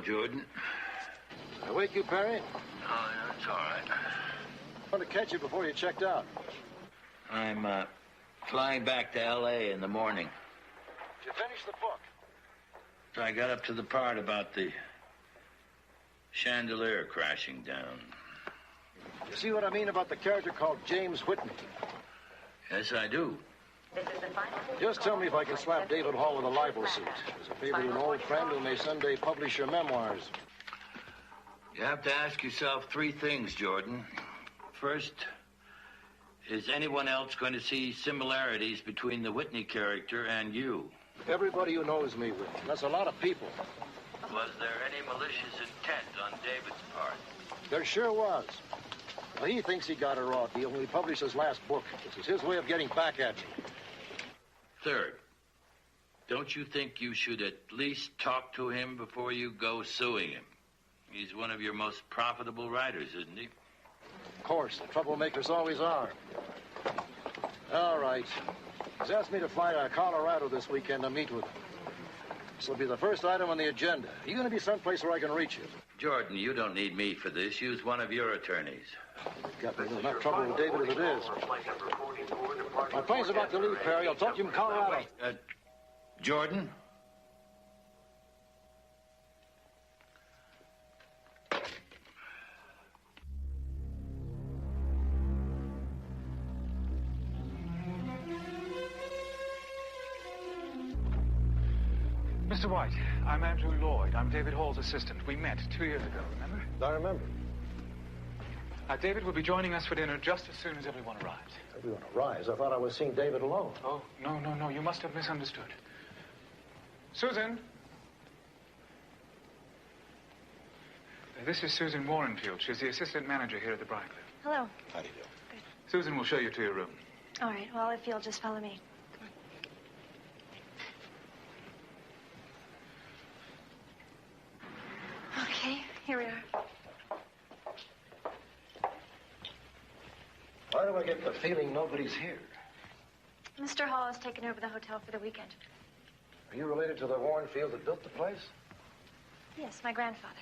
Jordan. I wake you, Perry? No, it's all right. I want to catch you before you checked out. I'm flying back to L.A. in the morning. Did you finish the book? So I got up to the part about the chandelier crashing down. You see what I mean about the character called James Whitney? Yes, I do. Just tell me if I can slap David Hall with a libel suit as a favor to an old friend who may someday publish your memoirs. You have to ask yourself three things, Jordan. First, is anyone else going to see similarities between the Whitney character and you? Everybody who knows me will. That's a lot of people. Was there any malicious intent on David's part? There sure was. Well, he thinks he got a raw deal when he published his last book. This is his way of getting back at me. Third, don't you think you should at least talk to him before you go suing him? He's one of your most profitable writers, isn't he? Of course. The troublemakers always are. All right. He's asked me to fly to Colorado this weekend to meet with him. This will be the first item on the agenda. Are you going to be someplace where I can reach you? Jordan, you don't need me for this. Use one of your attorneys. You've got me in enough trouble with David as it is. My plane's about to leave, Perry. I'll talk to you in Colorado. Jordan? Mr. White, I'm Andrew Lloyd. I'm David Hall's assistant. We met 2 years ago, remember? I remember. David will be joining us for dinner just as soon as everyone arrives. Everyone arrives? I thought I was seeing David alone. Oh, no. You must have misunderstood. Susan? This is Susan Warrenfield. She's the assistant manager here at the Briarcliff. Hello. How do you do? Good. Susan will show you to your room. All right. Well, if you'll just follow me. Okay, here we are. Why do I get the feeling nobody's here? Mr. Hall has taken over the hotel for the weekend. Are you related to the Warrenfield that built the place? Yes, my grandfather.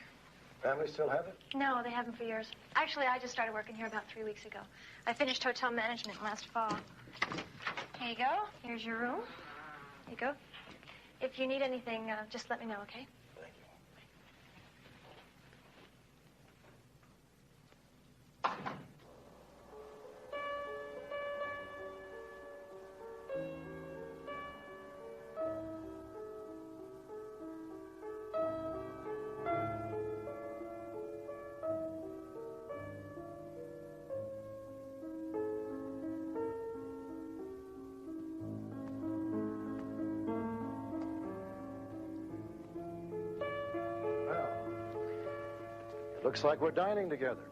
Family still have it? No, they haven't for years. Actually, I just started working here about 3 weeks ago. I finished hotel management last fall. Here you go. Here's your room. Here you go. If you need anything, just let me know, okay? Thank you. Looks like we're dining together.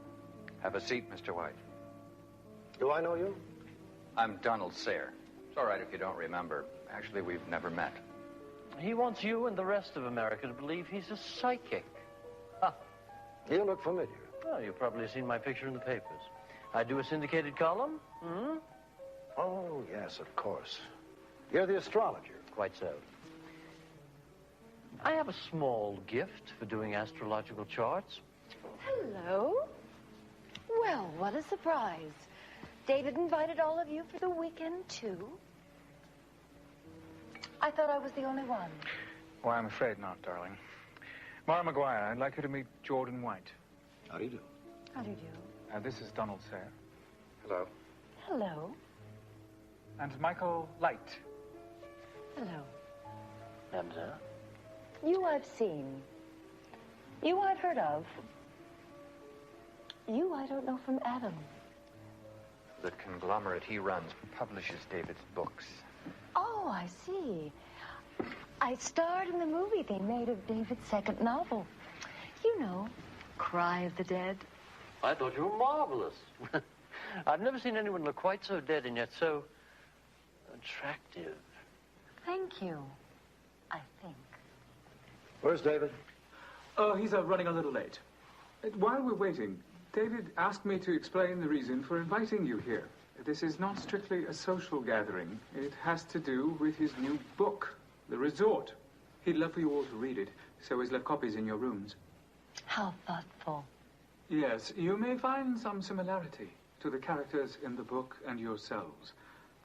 Have a seat, Mr. White. Do I know you? I'm Donald Sayre. It's all right if you don't remember. Actually, we've never met. He wants you and the rest of America to believe he's a psychic. You look familiar. Well, you've probably seen my picture in the papers. I do a syndicated column. Hmm? Oh, yes, of course. You're the astrologer. Quite so. I have a small gift for doing astrological charts. Hello. Well, what a surprise. David invited all of you for the weekend, too. I thought I was the only one. Well, I'm afraid not, darling. Mara Maguire, I'd like you to meet Jordan White. How do you do? How do you do? This is Donald Sayre. Hello. Hello. And Michael Light. Hello. And, You I've seen. You I've heard of. You I don't know from Adam. The conglomerate he runs publishes David's books. Oh, I see. I starred in the movie they made of David's second novel. You know, Cry of the Dead. I thought you were marvelous. I've never seen anyone look quite so dead and yet so attractive. Thank you, I think. Where's David? Oh, he's running a little late. While we're waiting, David asked me to explain the reason for inviting you here. This is not strictly a social gathering. It has to do with his new book, The Resort. He'd love for you all to read it, so he's left copies in your rooms. How thoughtful. Yes, you may find some similarity to the characters in the book and yourselves.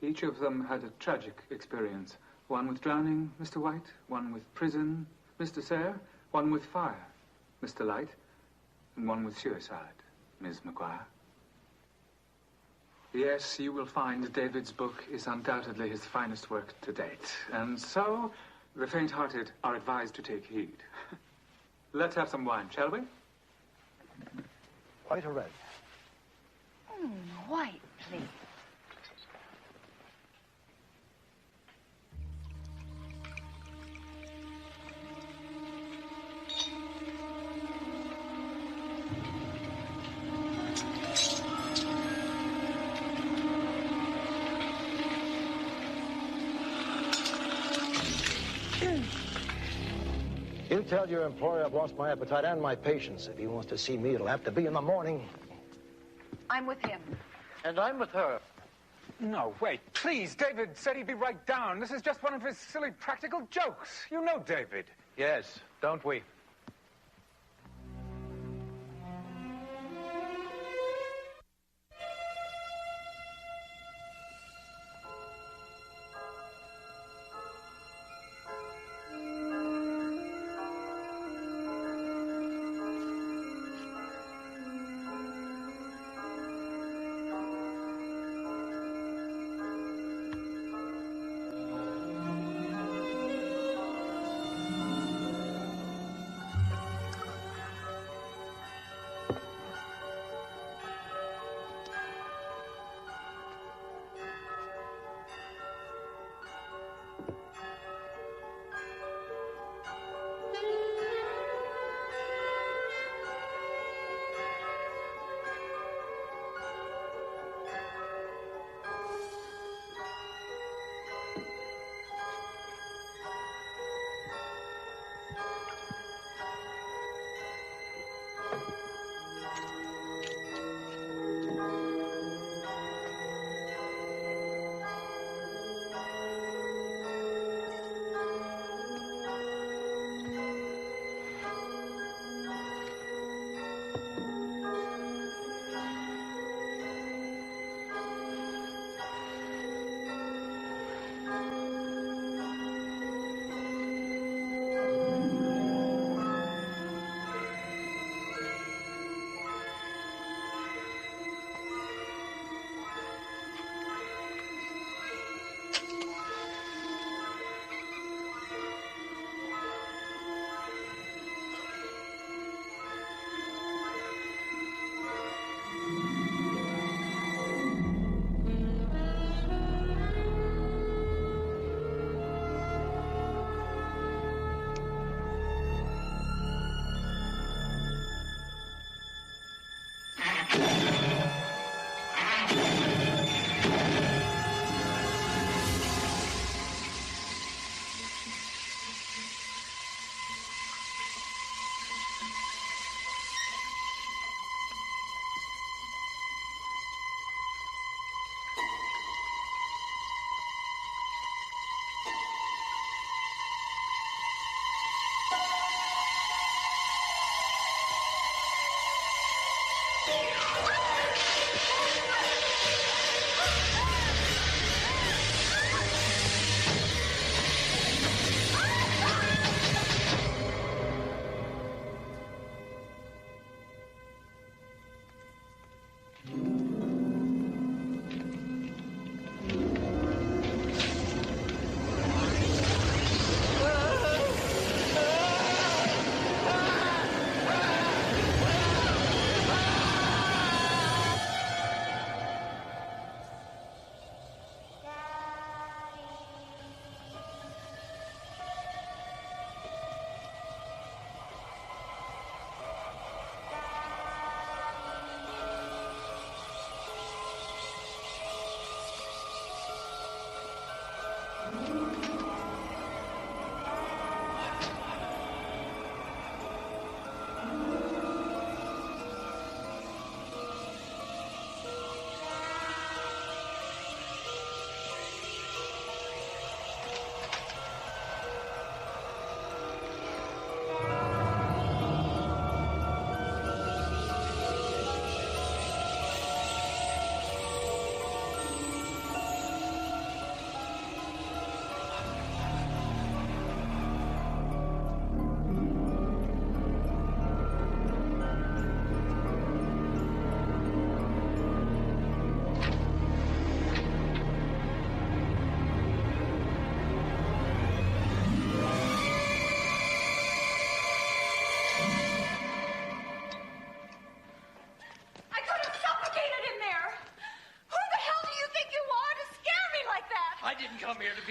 Each of them had a tragic experience. One with drowning, Mr. White. One with prison, Mr. Sayre. One with fire, Mr. Light. And one with suicide, Ms. McGuire. Yes, you will find David's book is undoubtedly his finest work to date. And so, the faint-hearted are advised to take heed. Let's have some wine, shall we? White or red? White, please. You tell your employer I've lost my appetite and my patience. If he wants to see me, it'll have to be in the morning. I'm with him. And I'm with her. No, wait, please. David said he'd be right down. This is just one of his silly practical jokes. You know David. Yes, don't we?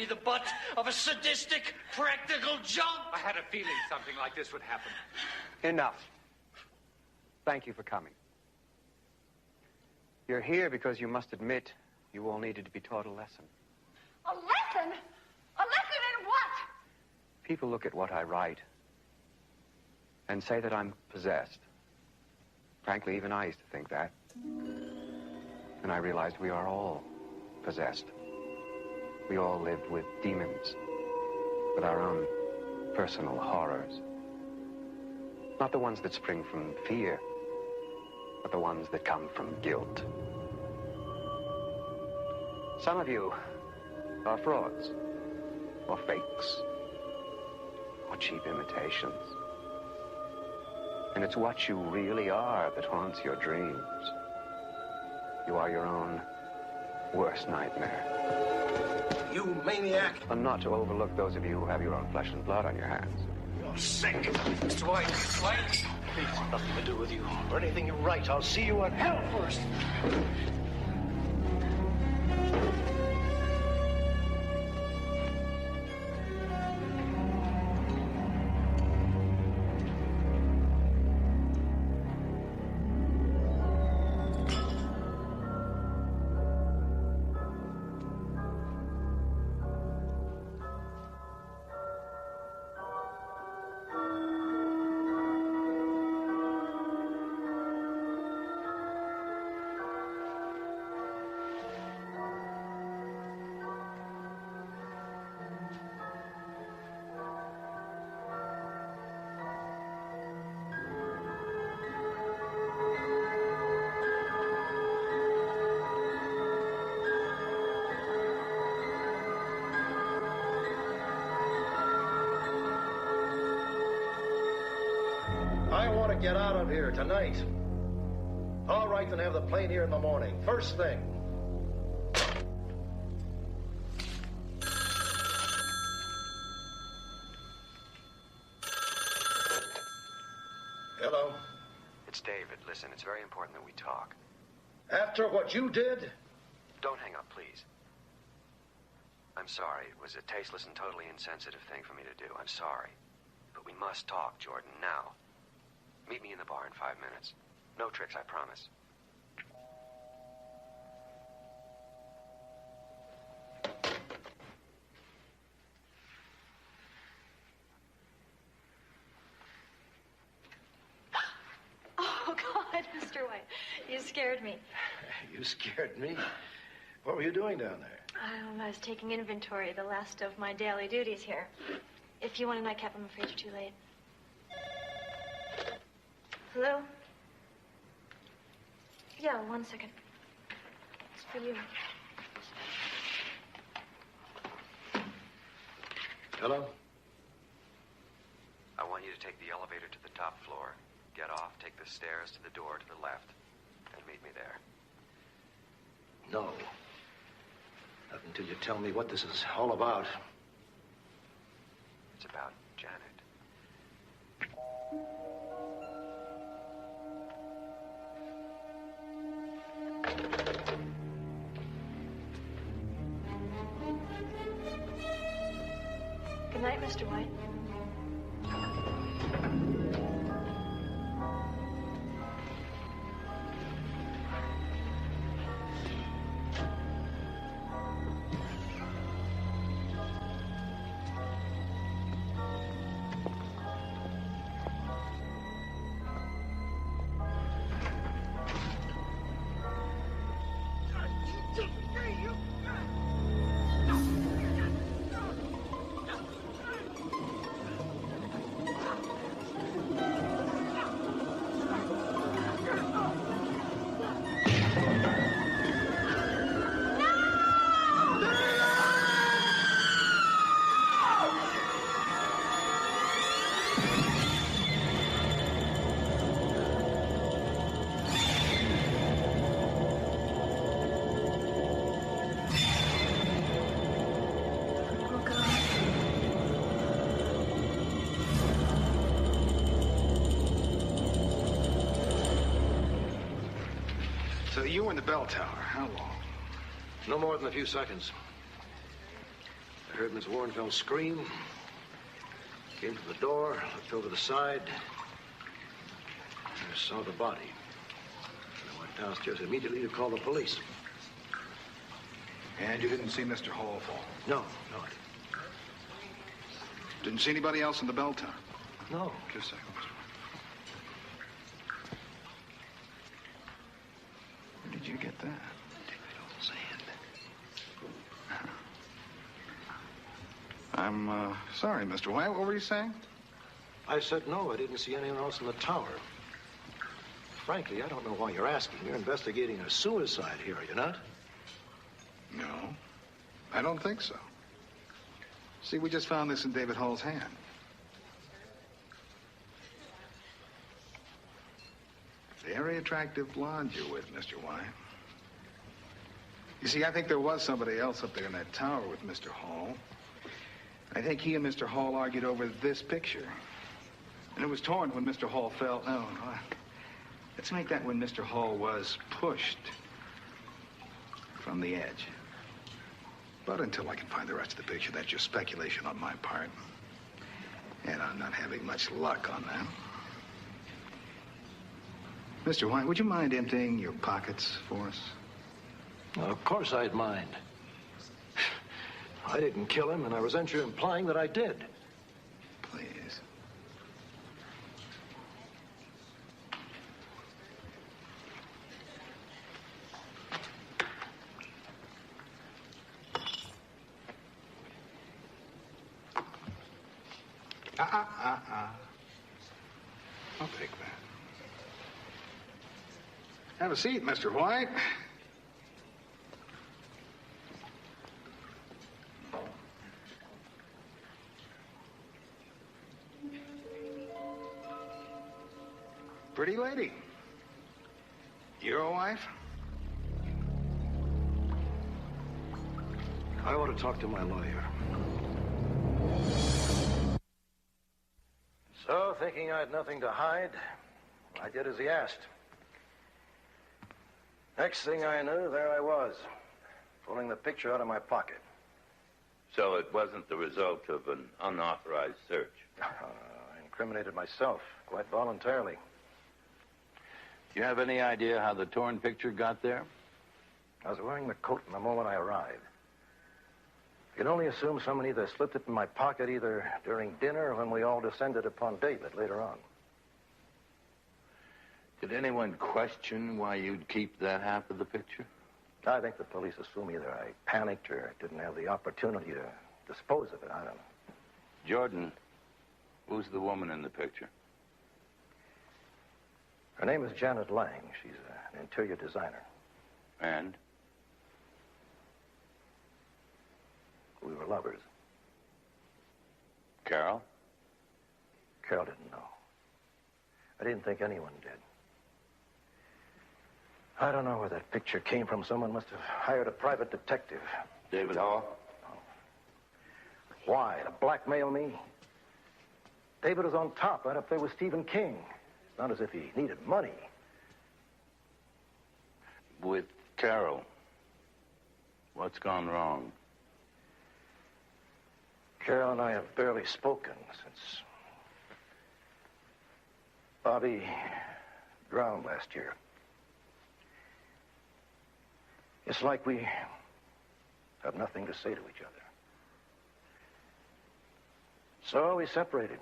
the butt of a sadistic, practical junk. I had a feeling something like this would happen. Enough. Thank you for coming. You're here because you must admit you all needed to be taught a lesson. A lesson? A lesson in what? People look at what I write and say that I'm possessed. Frankly, even I used to think that. And I realized we are all possessed. We all lived with demons, with our own personal horrors. Not the ones that spring from fear, but the ones that come from guilt. Some of you are frauds, or fakes, or cheap imitations. And it's what you really are that haunts your dreams. You are your own worst nightmare. You maniac! And not to overlook those of you who have your own flesh and blood on your hands. You're sick. Mr. White, Mr. White. Please, nothing to do with you. Or anything you write. I'll see you in hell first. I want to get out of here tonight. All right, then have the plane here in the morning. First thing. Hello? It's David. Listen, it's very important that we talk. After what you did? Don't hang up, please. I'm sorry. It was a tasteless and totally insensitive thing for me to do. I'm sorry. But we must talk, Jordan, now. Meet me in the bar in 5 minutes. No tricks, I promise. Oh, God, Mr. White, you scared me. You scared me. What were you doing down there? I was taking inventory, the last of my daily duties here. If you want a nightcap, I'm afraid you're too late. Hello? Yeah, 1 second. It's for you. Hello? I want you to take the elevator to the top floor. Get off, take the stairs to the door to the left, and meet me there. No. Not until you tell me what this is all about. It's about Janet. Good night, Mr. White. So you were in the bell tower. How long? No more than a few seconds. heard Miss Warrenfeld scream. Came to the door, looked over the side. I saw the body. I went downstairs immediately to call the police. And you didn't see Mr. Hall fall? No, no. Didn't see anybody else in the bell tower? No. Just a second, Mr. Where did you get that? David Hall's hand. I'm sorry, Mr. White. What were you saying? I said no, I didn't see anyone else in the tower. Frankly, I don't know why you're asking. You're investigating a suicide here, are you not? No, I don't think so. See, we just found this in David Hall's hand. Very attractive blonde you're with, Mr. White. You see, I think there was somebody else up there in that tower with Mr. Hall. I think he and Mr. Hall argued over this picture. And it was torn when Mr. Hall fell. No. Let's make that when Mr. Hall was pushed from the edge. But until I can find the rest of the picture, that's just speculation on my part. And I'm not having much luck on that. Mr. White, would you mind emptying your pockets for us? Well, of course I'd mind. I didn't kill him, and I resent you implying that I did. Please. I'll take that. Have a seat, Mr. White. Pretty lady. Your wife? I want to talk to my lawyer. So, thinking I had nothing to hide, I did as he asked. Next thing I knew, there I was, pulling the picture out of my pocket. So it wasn't the result of an unauthorized search? I incriminated myself, quite voluntarily. Do you have any idea how the torn picture got there? I was wearing the coat the moment I arrived. I can only assume someone either slipped it in my pocket either during dinner or when we all descended upon David later on. Did anyone question why you'd keep that half of the picture? I think the police assume either I panicked or didn't have the opportunity to dispose of it. I don't know. Jordan, who's the woman in the picture? Her name is Janet Lang. She's an interior designer. And? We were lovers. Carol? Carol didn't know. I didn't think anyone did. I don't know where that picture came from. Someone must have hired a private detective. David Hall? Oh. Why? To blackmail me? David was on top, right up there with Stephen King. It's not as if he needed money. With Carol, what's gone wrong? Carol and I have barely spoken since Bobby drowned last year. It's like we have nothing to say to each other. So we separated.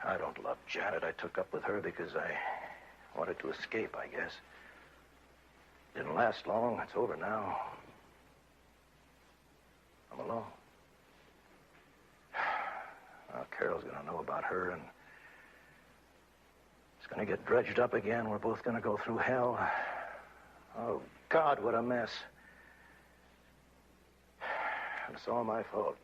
I don't love Janet. I took up with her because I wanted to escape, I guess. Didn't last long. It's over now. I'm alone. Now, Carol's going to know about her, and it's going to get dredged up again. We're both going to go through hell. Oh, God, what a mess. And it's all my fault.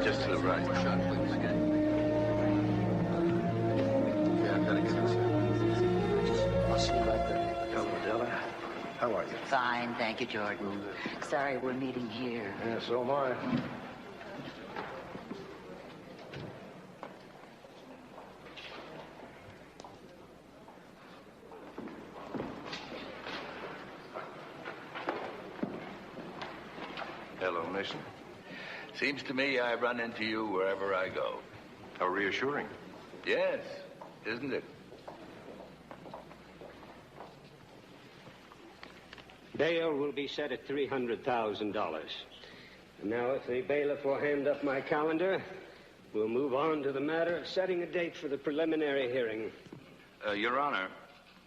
Just to the right. Yeah, I've got to get this. I'll see you back there. Tell Adela. How are you? Fine, thank you, Jordan. Sorry we're meeting here. Yeah, so am I. Hello, Mason. Seems to me I run into you wherever I go. How reassuring. Yes, isn't it? Bail will be set at $300,000. And now, if the bailiff will hand up my calendar, we'll move on to the matter of setting a date for the preliminary hearing. Your Honor,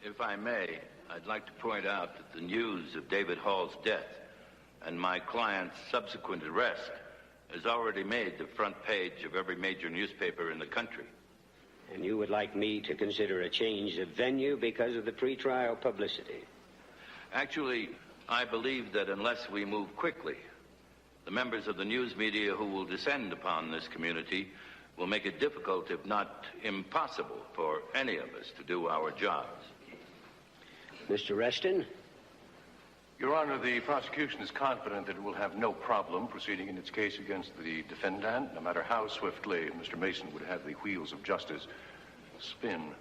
if I may, I'd like to point out that the news of David Hall's death and my client's subsequent arrest has already made the front page of every major newspaper in the country. And you would like me to consider a change of venue because of the pretrial publicity? Actually, I believe that unless we move quickly, the members of the news media who will descend upon this community will make it difficult, if not impossible, for any of us to do our jobs. Mr. Reston? Your Honor, the prosecution is confident that it will have no problem proceeding in its case against the defendant, no matter how swiftly Mr. Mason would have the wheels of justice spin.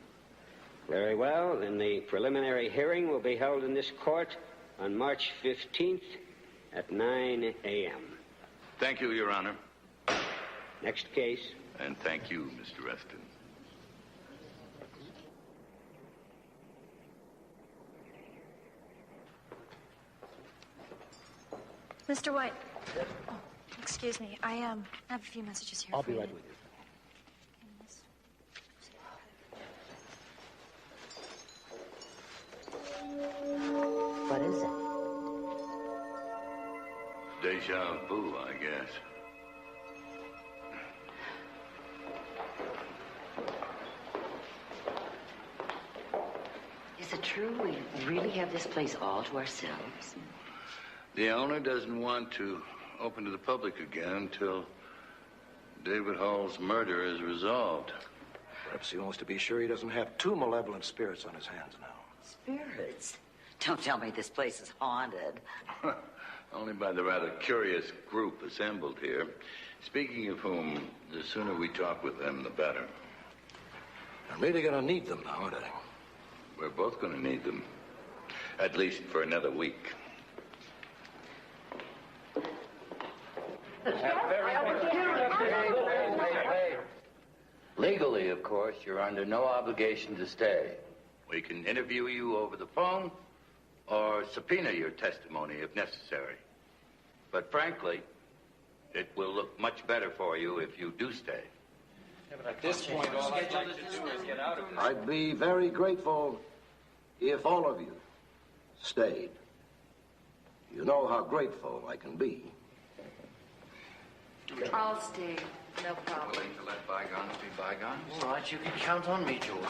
Very well. Then the preliminary hearing will be held in this court on March 15th at 9 a.m. Thank you, Your Honor. Next case. And thank you, Mr. Reston. Mr. White. Oh, excuse me. I have a few messages here. I'll be right with you. What is it? Deja vu, I guess. Is it true we really have this place all to ourselves? The owner doesn't want to open to the public again until David Hall's murder is resolved. Perhaps he wants to be sure he doesn't have two malevolent spirits on his hands now. Spirits? Don't tell me this place is haunted. Only by the rather curious group assembled here. Speaking of whom, the sooner we talk with them, the better. I'm really going to need them now, aren't I? We're both going to need them. At least for another week. Legally, of course, you're under no obligation to stay. We can interview you over the phone or subpoena your testimony if necessary. But frankly, it will look much better for you if you do stay. At this point, all I'd like to do is get out of here. I'd be very grateful if all of you stayed. You know how grateful I can be. I'll stay. No problem. Willing to let bygones be bygones? All right, you can count on me, Jordan.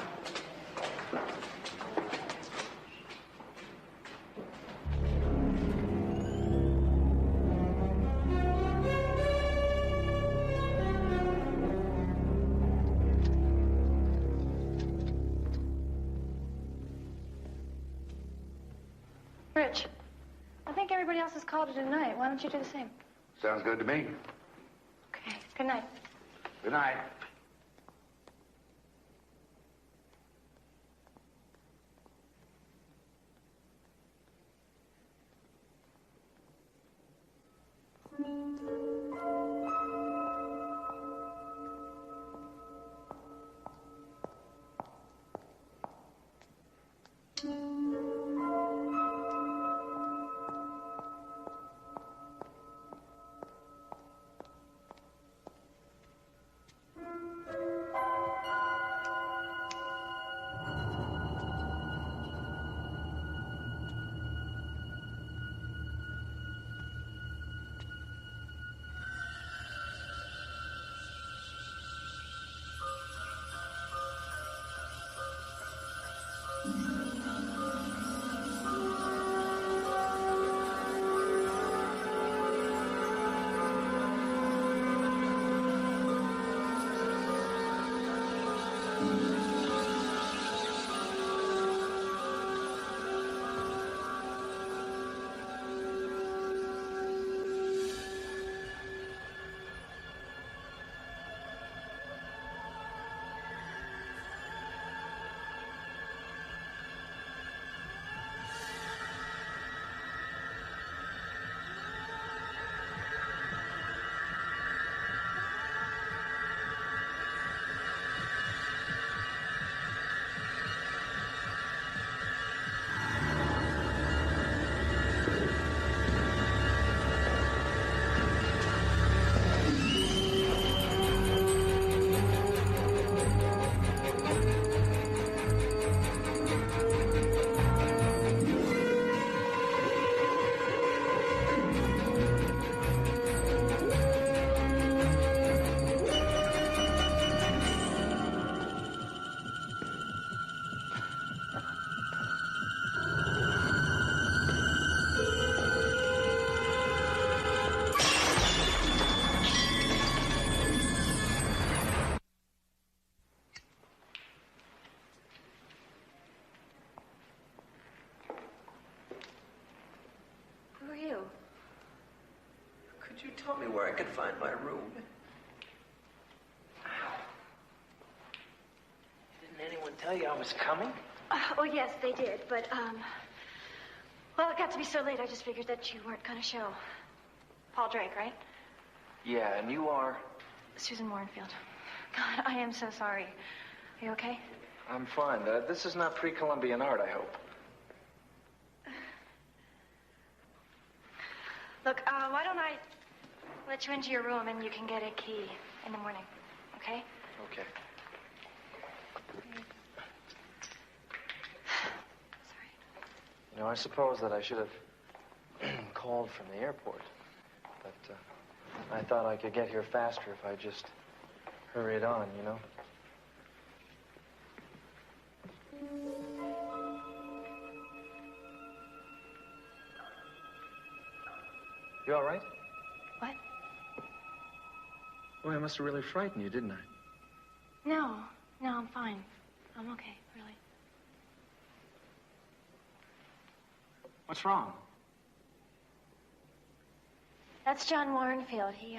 Rich, I think everybody else has called it a night. Why don't you do the same? Sounds good to me. Okay, good night. Good night. told me where I could find my room. Didn't anyone tell you I was coming? Oh, yes, they did, but, well, it got to be so late, I just figured that you weren't gonna show. Paul Drake, right? Yeah, and you are? Susan Warrenfield. God, I am so sorry. Are you okay? I'm fine. This is not pre-Columbian art, I hope. Look, why don't I let you into your room and you can get a key in the morning, okay? Okay. You know, I suppose that I should have called from the airport. But I thought I could get here faster if I just hurried on, you know? You all right? What? Boy, I must have really frightened you, didn't I? No, I'm fine. I'm okay, really. What's wrong? That's John Warrenfield. He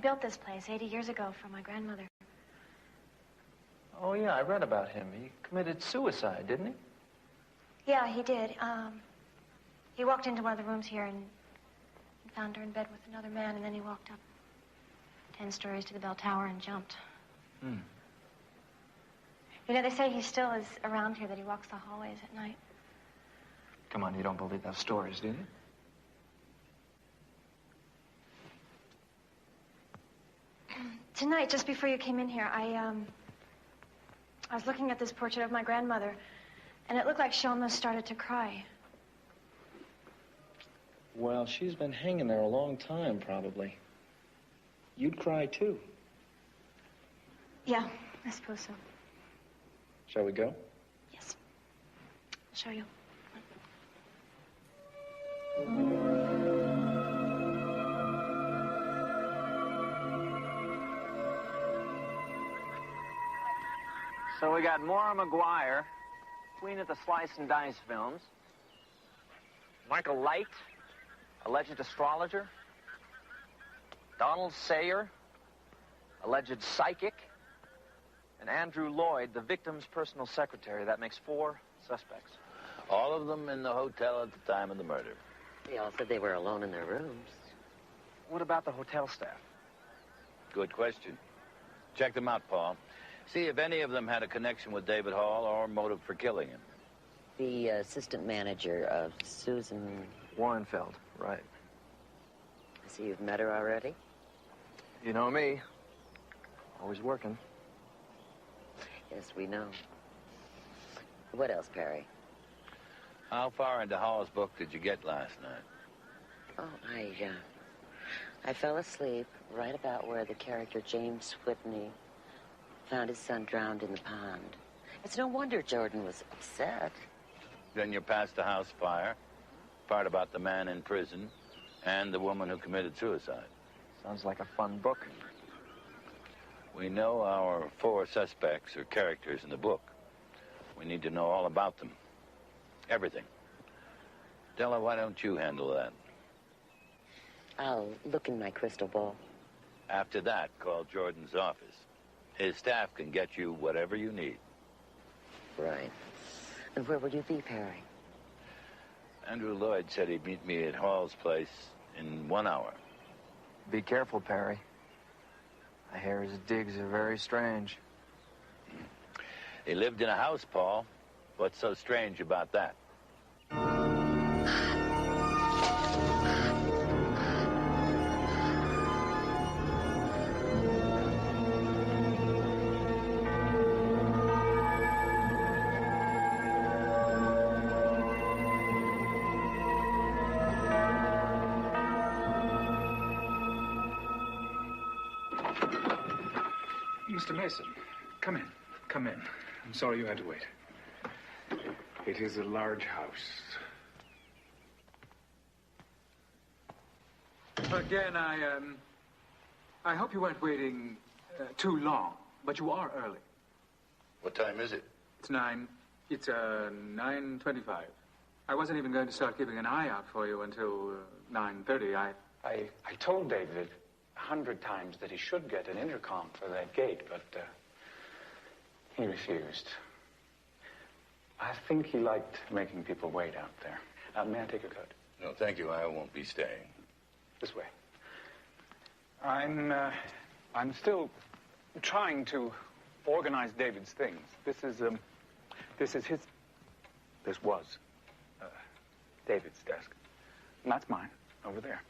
built this place 80 years ago for my grandmother. Oh, yeah, I read about him. He committed suicide, didn't he? Yeah, he did. He walked into one of the rooms here and found her in bed with another man, and then he walked up 10 stories to the bell tower and jumped. Hmm. You know, they say he still is around here, that he walks the hallways at night. Come on, you don't believe those stories, do you? Tonight, just before you came in here, I was looking at this portrait of my grandmother, and it looked like she almost started to cry. Well, she's been hanging there a long time, probably. You'd cry, too. Yeah, I suppose so. Shall we go? Yes. I'll show you. So we got Maura McGuire, queen of the slice and dice films. Michael Light, alleged astrologer. Donald Sayer, alleged psychic. And Andrew Lloyd, the victim's personal secretary. That makes 4 suspects. All of them in the hotel at the time of the murder. They all said they were alone in their rooms. What about the hotel staff? Good question. Check them out, Paul. See if any of them had a connection with David Hall or motive for killing him. The assistant manager of Susan Warrenfield, right. I see you've met her already. You know me. Always working. Yes, we know. What else, Perry? How far into Hall's book did you get last night? Oh, I fell asleep right about where the character James Whitney found his son drowned in the pond. It's no wonder Jordan was upset. Then you're past the house fire, part about the man in prison, and the woman who committed suicide. Sounds like a fun book. We know our 4 suspects or characters in the book. We need to know all about them. Everything. Della, why don't you handle that? I'll look in my crystal ball. After that, call Jordan's office. His staff can get you whatever you need. Right. And where will you be, Perry? Andrew Lloyd said he'd meet me at Hall's place in 1 hour. Be careful, Perry. I hear his digs are very strange. He lived in a house, Paul. What's so strange about that? Mr. Mason, come in. Come in. I'm sorry you had to wait. It is a large house. Again, I hope you weren't waiting too long, but you are early. What time is it? It's 9:25. I wasn't even going to start keeping an eye out for you until 9:30. I told David 100 times that he should get an intercom for that gate, but he refused. I think he liked making people wait out there. May I take your coat? No, thank you. I won't be staying. This way. I'm still trying to organize David's things. This was David's desk. And that's mine, over there.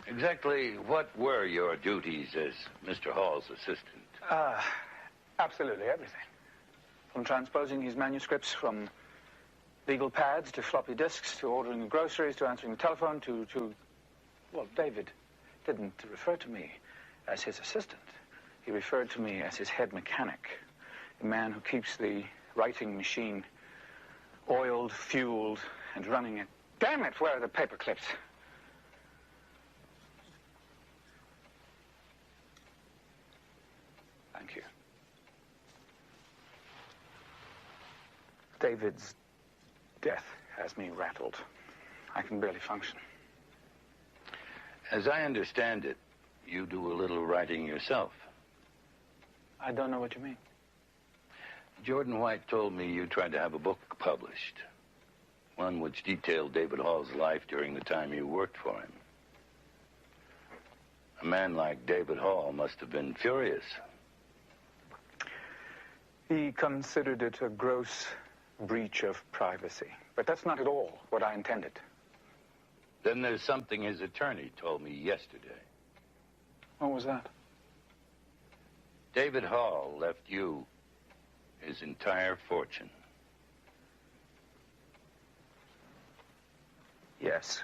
Exactly what were your duties as Mr. Hall's assistant? Absolutely everything. From transposing his manuscripts from legal pads to floppy disks to ordering the groceries to answering the telephone to well, David didn't refer to me as his assistant. He referred to me as his head mechanic, the man who keeps the writing machine oiled, fueled, and running it. Damn it, where are the paper clips? Thank you. David's death has me rattled. I can barely function. As I understand it, you do a little writing yourself. I don't know what you mean. Jordan White told me you tried to have a book published. One which detailed David Hall's life during the time you worked for him. A man like David Hall must have been furious. He considered it a gross breach of privacy. But that's not at all what I intended. Then there's something his attorney told me yesterday. What was that? David Hall left you his entire fortune. Yes.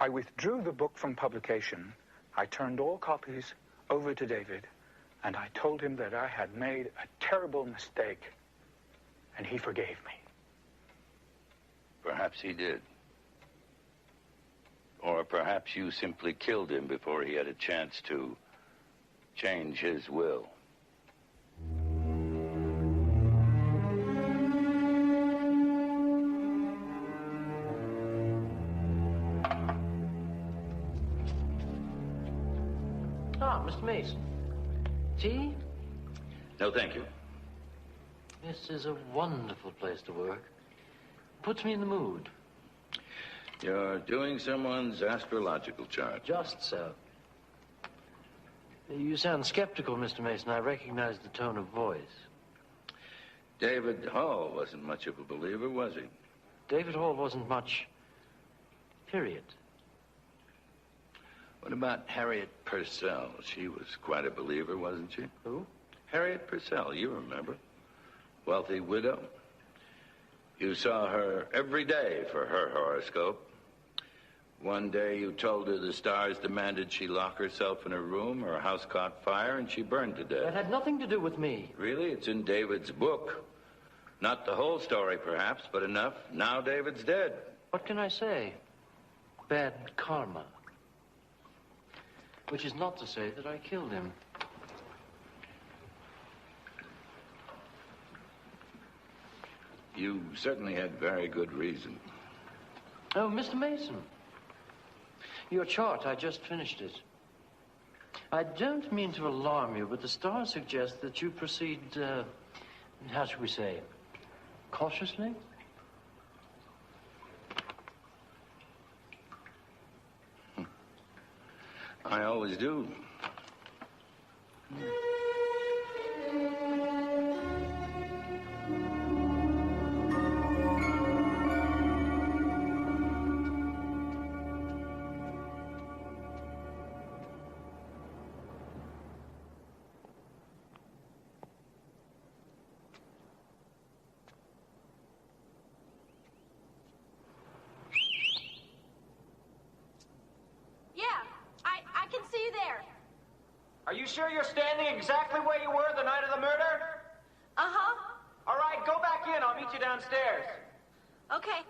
I withdrew the book from publication. I turned all copies over to David, and I told him that I had made a terrible mistake, and he forgave me. Perhaps he did. Or perhaps you simply killed him before he had a chance to change his will. Ah, Mr. Mason. Tea? No, thank you. This is a wonderful place to work. Puts me in the mood. You're doing someone's astrological chart. Just so. You sound skeptical, Mr. Mason. I recognize the tone of voice. David Hall wasn't much of a believer, was he? David Hall wasn't much, period. What about Harriet Purcell? She was quite a believer, wasn't she? Who? Harriet Purcell, you remember. Wealthy widow. You saw her every day for her horoscope. One day you told her the stars demanded she lock herself in her room, her house caught fire, and she burned to death. That had nothing to do with me. Really? It's in David's book. Not the whole story, perhaps, but enough. Now David's dead. What can I say? Bad karma. Which is not to say that I killed him. You certainly had very good reason. Oh, Mr. Mason. Your chart, I just finished it. I don't mean to alarm you, but the stars suggest that you proceed, how should we say, cautiously? I always do. Are you sure you're standing exactly where you were the night of the murder? Uh-huh. All right, go back in. I'll meet you downstairs. Okay.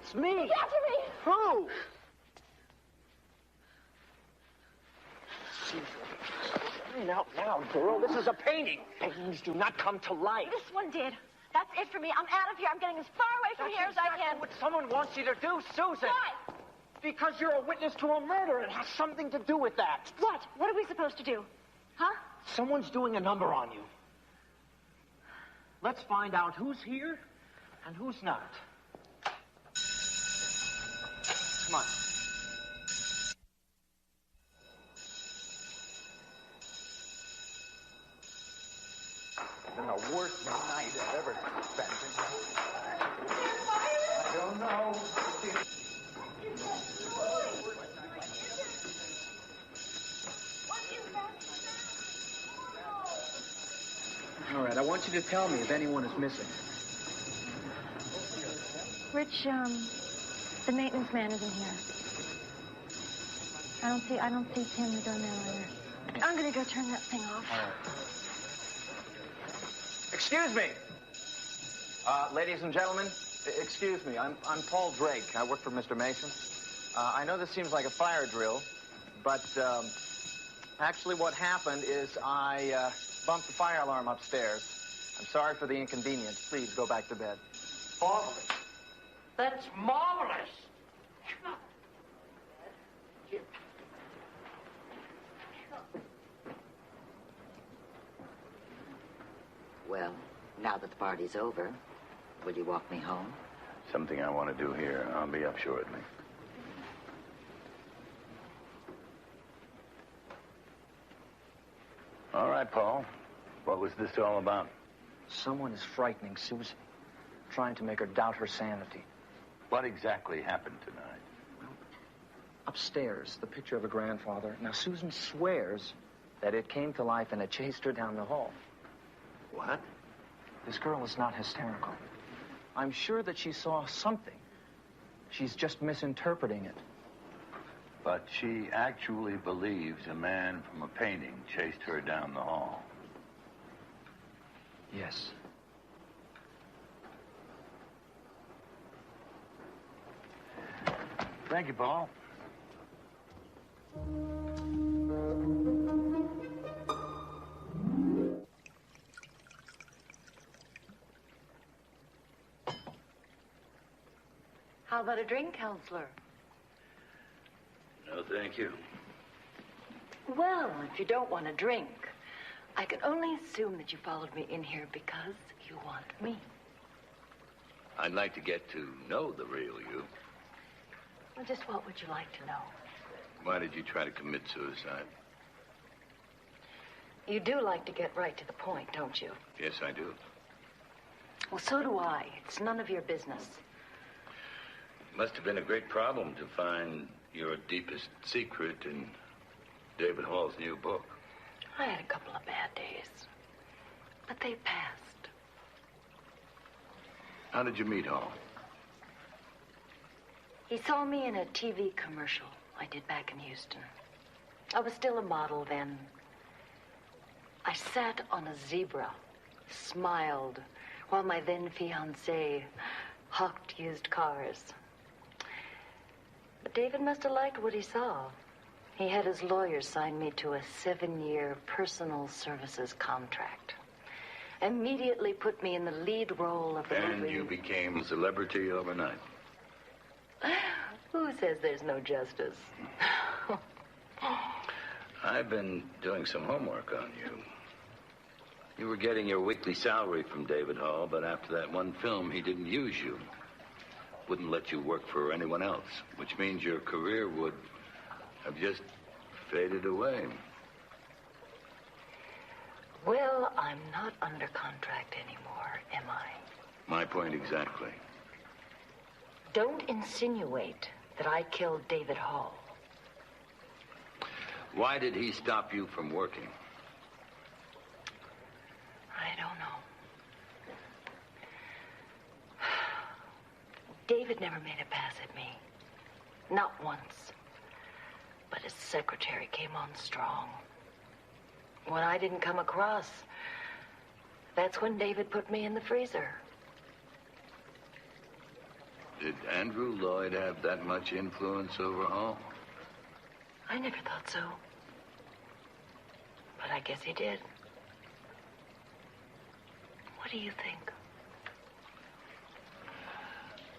It's me. He's after me. Who? Crying out loud, girl. This is a painting. Paintings do not come to life. This one did. That's it for me. I'm out of here. I'm getting as far away from here as I can. What someone wants you to do, Susan. Why? Because you're a witness to a murder. It has something to do with that. What? What are we supposed to do? Huh? Someone's doing a number on you. Let's find out who's here and who's not. Come on. It's been the worst night I've ever spent. I don't know. All right, I want you to tell me if anyone is missing. Rich, the maintenance man isn't here. I don't see Tim, the doorman, either. I'm gonna go turn that thing off. All right. Excuse me. Ladies and gentlemen, excuse me. I'm Paul Drake. I work for Mr. Mason. I know this seems like a fire drill, but actually what happened is I bumped the fire alarm upstairs. I'm sorry for the inconvenience. Please go back to bed. Marvelous. That's marvelous. Well, now that the party's over, will you walk me home? Something I want to do here. I'll be up shortly. All right, Paul. What was this all about? Someone is frightening Susan, trying to make her doubt her sanity. What exactly happened tonight? Upstairs, the picture of her grandfather. Now, Susan swears that it came to life and it chased her down the hall. What? This girl is not hysterical. I'm sure that she saw something. She's just misinterpreting it. But she actually believes a man from a painting chased her down the hall. Yes. Thank you, Paul. How about a drink, counselor? No, thank you. Well, if you don't want a drink, I can only assume that you followed me in here because you want me. I'd like to get to know the real you. Well, just what would you like to know? Why did you try to commit suicide? You do like to get right to the point, don't you? Yes, I do. Well, so do I. It's none of your business. Must have been a great problem to find your deepest secret in David Hall's new book. I had a couple of bad days, but they passed. How did you meet Hall? He saw me in a TV commercial I did back in Houston. I was still a model then. I sat on a zebra, smiled, while my then fiancé hawked used cars. But David must have liked what he saw. He had his lawyer sign me to a 7-year personal services contract. Immediately put me in the lead role of the movie. And you became a celebrity overnight. Who says there's no justice? I've been doing some homework on you. You were getting your weekly salary from David Hall, but after that one film, he didn't use you. Wouldn't let you work for anyone else, which means your career would have just faded away. Well, I'm not under contract anymore, am I? My point exactly. Don't insinuate that I killed David Hall. Why did he stop you from working? I don't know. David never made a pass at me. Not once. But his secretary came on strong. When I didn't come across, that's when David put me in the freezer. Did Andrew Lloyd have that much influence over Hall? I never thought so. But I guess he did. What do you think?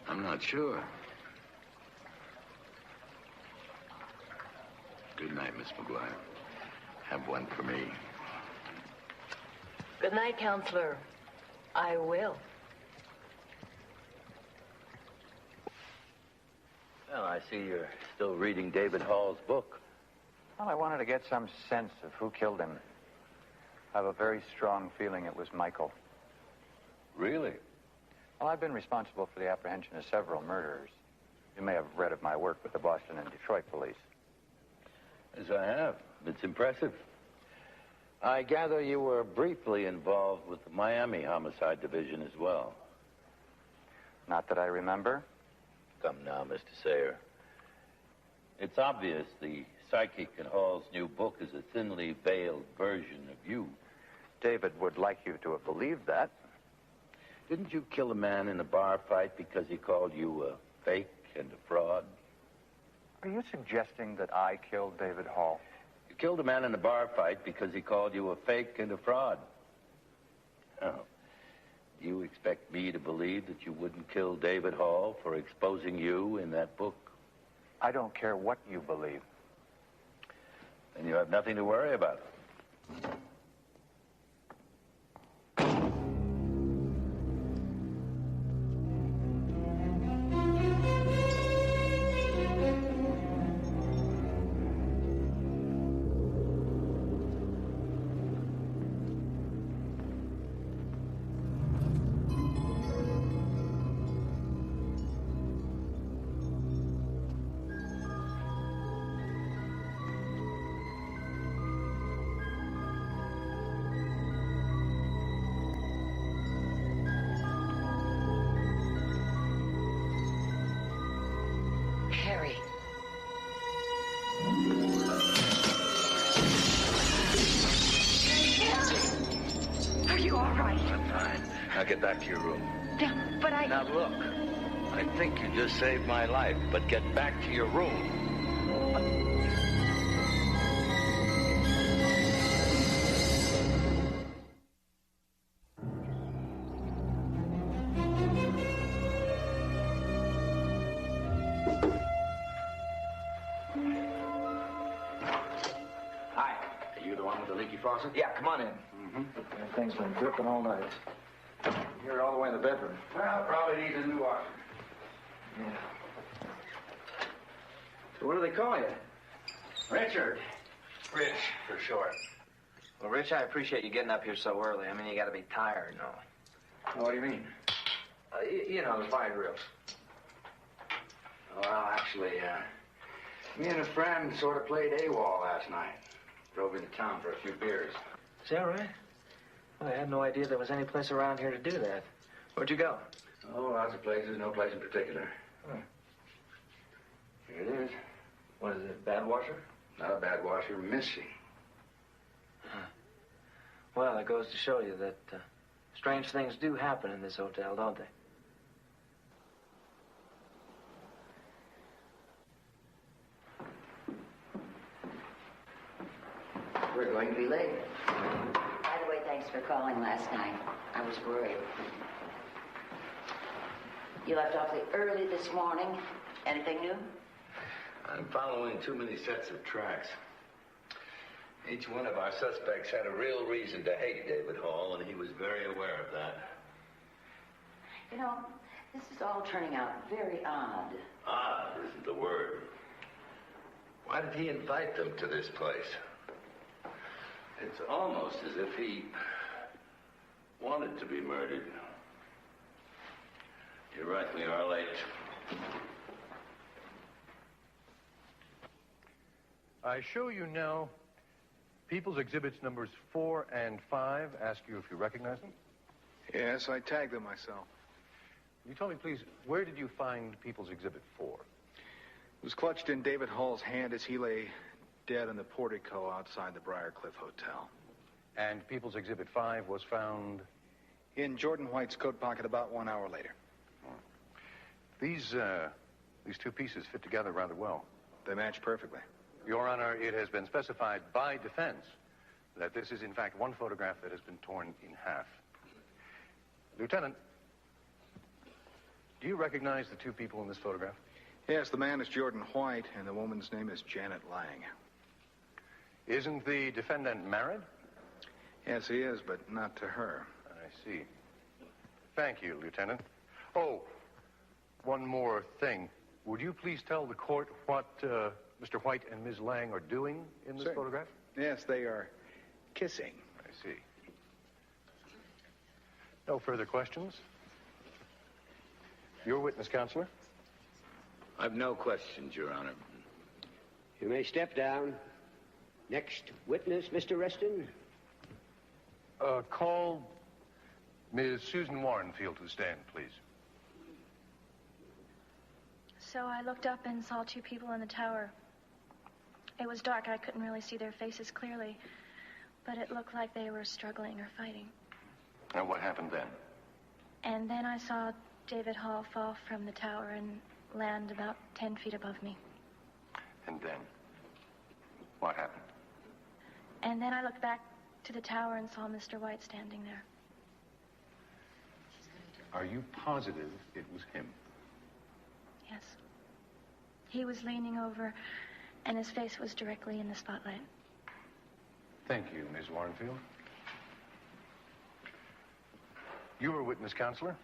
I'm not sure. Good night, Miss McGuire. Have one for me. Good night, Counselor. I will. Well, I see you're still reading David Hall's book. Well, I wanted to get some sense of who killed him. I have a very strong feeling it was Michael. Really? Well, I've been responsible for the apprehension of several murderers. You may have read of my work with the Boston and Detroit police. Yes, I have. It's impressive. I gather you were briefly involved with the Miami Homicide Division as well. Not that I remember. Come now, Mr. Sayer. It's obvious the psychic in Hall's new book is a thinly veiled version of you. David would like you to have believed that. Didn't you kill a man in a bar fight because he called you a fake and a fraud? Are you suggesting that I killed David Hall? You killed a man in a bar fight because he called you a fake and a fraud. Oh. You expect me to believe that you wouldn't kill David Hall for exposing you in that book? I don't care what you believe. Then you have nothing to worry about. Harry. Are you all right? I'm fine. Now get back to your room. But I... Now look, I think you just saved my life, but get back to your room. Hi. Are you the one with the leaky faucet? Yeah, come on in. That thing's been dripping all night. You're all the way in the bedroom. Well, probably needs a new washer. Yeah. So what do they call you? Richard. Rich, for short. Well, Rich, I appreciate you getting up here so early. I mean, you got to be tired and all. What do you mean? You know, the fire drill. Well, actually, me and a friend sort of played AWOL last night. Drove into town for a few beers. Is that right? Well, I had no idea there was any place around here to do that. Where'd you go? Oh, lots of places, no place in particular. Huh. Here it is. What is it, bad washer? Not a bad washer, missing. Well, it goes to show you that strange things do happen in this hotel, don't they? We're going to be late. By the way, thanks for calling last night. I was worried. You left awfully early this morning. Anything new? I'm following too many sets of tracks. Each one of our suspects had a real reason to hate David Hall, and he was very aware of that. You know, this is all turning out very odd. Odd isn't the word. Why did he invite them to this place? It's almost as if he wanted to be murdered. You're right, we are late. I show you now People's Exhibits numbers 4 and 5. Ask you if you recognize them. Yes, I tagged them myself. Will you tell me, please, where did you find People's Exhibit 4? It was clutched in David Hall's hand as he lay dead in the portico outside the Briarcliff Hotel. And People's Exhibit 5 was found? In Jordan White's coat pocket about 1 hour later. These two pieces fit together rather well. They match perfectly. Your Honor, it has been specified by defense that this is, in fact, one photograph that has been torn in half. Lieutenant, do you recognize the two people in this photograph? Yes, the man is Jordan White, and the woman's name is Janet Lang. Isn't the defendant married? Yes, he is, but not to her. I see. Thank you, Lieutenant. Oh, one more thing. Would you please tell the court what Mr. White and Ms. Lang are doing in this photograph? Yes, they are kissing. I see. No further questions? Your witness, Counselor? I've no questions, Your Honor. You may step down. Next witness, Mr. Reston. Call Ms. Susan Warrenfield to the stand, please. So I looked up and saw two people in the tower. It was dark. I couldn't really see their faces clearly, but it looked like they were struggling or fighting. And what happened then? And then I saw David Hall fall from the tower and land about 10 feet above me. And then? What happened? And then I looked back to the tower and saw Mr. White standing there. Are you positive it was him? Yes. He was leaning over, and his face was directly in the spotlight. Thank you, Ms. Warrenfield. Your witness, Counselor.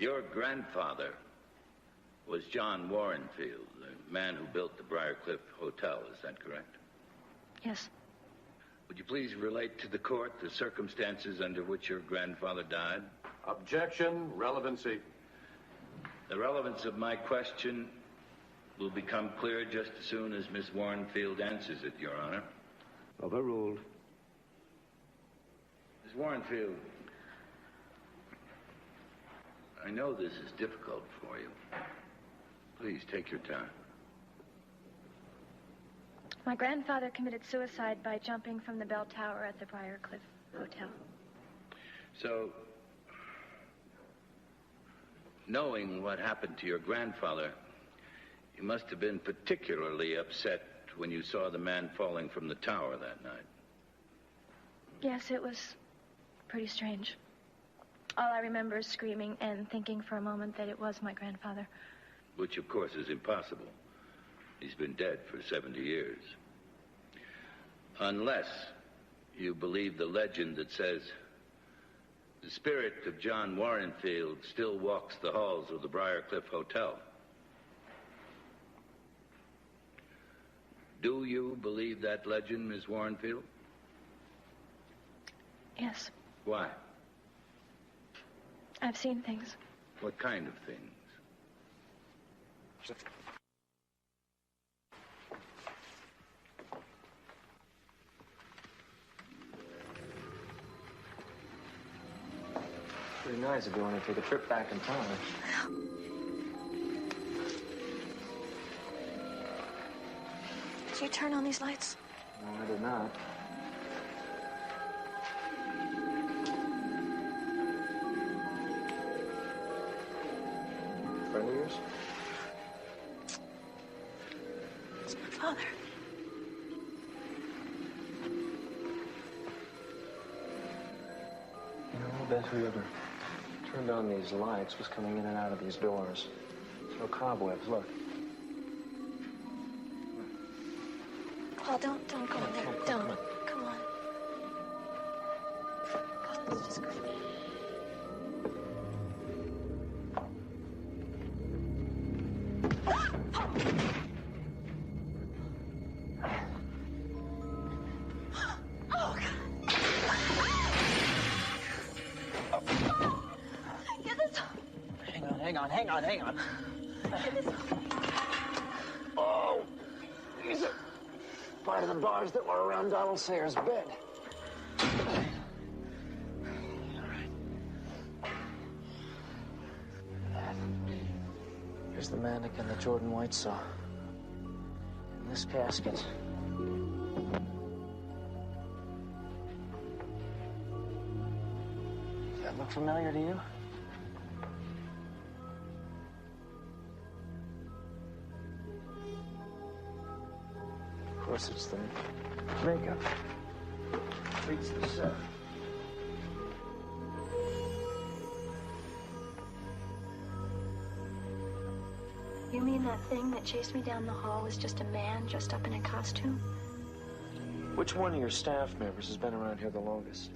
Your grandfather was John Warrenfield, the man who built the Briarcliff Hotel. Is that correct? Yes. Would you please relate to the court the circumstances under which your grandfather died? Objection. Relevancy. The relevance of my question will become clear just as soon as Miss Warrenfield answers it, Your Honor. Overruled. Miss Warrenfield, I know this is difficult for you. Please take your time. My grandfather committed suicide by jumping from the bell tower at the Briarcliff Hotel. So, knowing what happened to your grandfather, you must have been particularly upset when you saw the man falling from the tower that night. Yes, it was pretty strange. All I remember is screaming and thinking for a moment that it was my grandfather. Which, of course, is impossible. He's been dead for 70 years. Unless you believe the legend that says the spirit of John Warrenfield still walks the halls of the Briarcliff Hotel. Do you believe that legend, Miss Warrenfield? Yes. Why? I've seen things. What kind of things? Pretty nice if you want to take a trip back in time. Did you turn on these lights? No, I did not. Friend of yours? It's my father. You know, I'll bet whoever turned on these lights was coming in and out of these doors. No cobwebs, look. Paul, don't go in there. Don't. Come on. God, let's just go. Oh, God. Get this off. Hang on. Get this off. Oh, these are part of the bars that were around Donald Sayers' bed. Here's the mannequin that Jordan White saw. In this casket. Does that look familiar to you? Of course, it's the makeup. Beats the set. You mean that thing that chased me down the hall was just a man dressed up in a costume? Which one of your staff members has been around here the longest?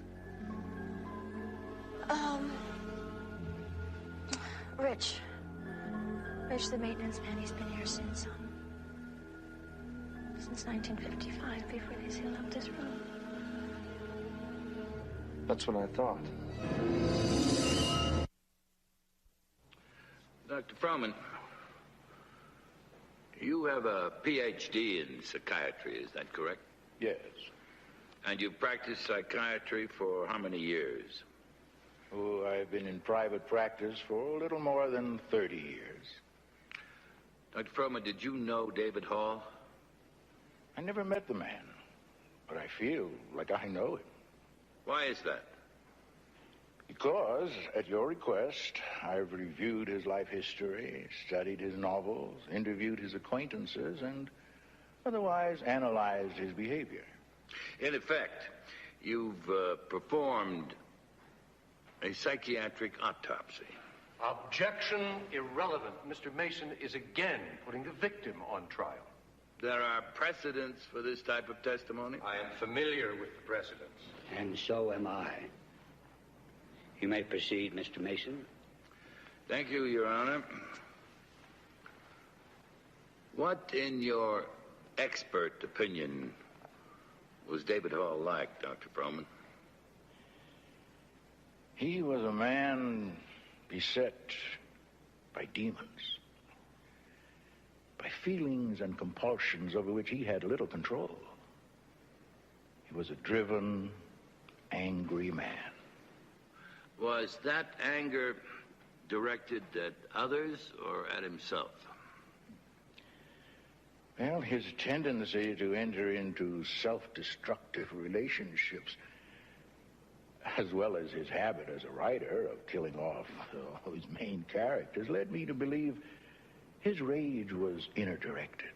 Rich. Rich, the maintenance man. He's been here since 1955, before they sealed up this room. That's what I thought. Dr. Froman, you have a PhD in psychiatry, is that correct? Yes. And you've practiced psychiatry for how many years? Oh, I've been in private practice for a little more than 30 years. Dr. Froman, did you know David Hall? I never met the man, but I feel like I know him. Why is that? Because, at your request, I've reviewed his life history, studied his novels, interviewed his acquaintances, and otherwise analyzed his behavior. In effect, you've performed a psychiatric autopsy. Objection irrelevant. Mr. Mason is again putting the victim on trial. There are precedents for this type of testimony? I am familiar with the precedents. And so am I. You may proceed, Mr. Mason. Thank you, Your Honor. What, in your expert opinion, was David Hall like, Dr. Froman? He was a man beset by demons, by feelings and compulsions over which he had little control. He was a driven, angry man. Was that anger directed at others or at himself? Well, his tendency to enter into self-destructive relationships, as well as his habit as a writer of killing off his main characters, led me to believe his rage was inner-directed.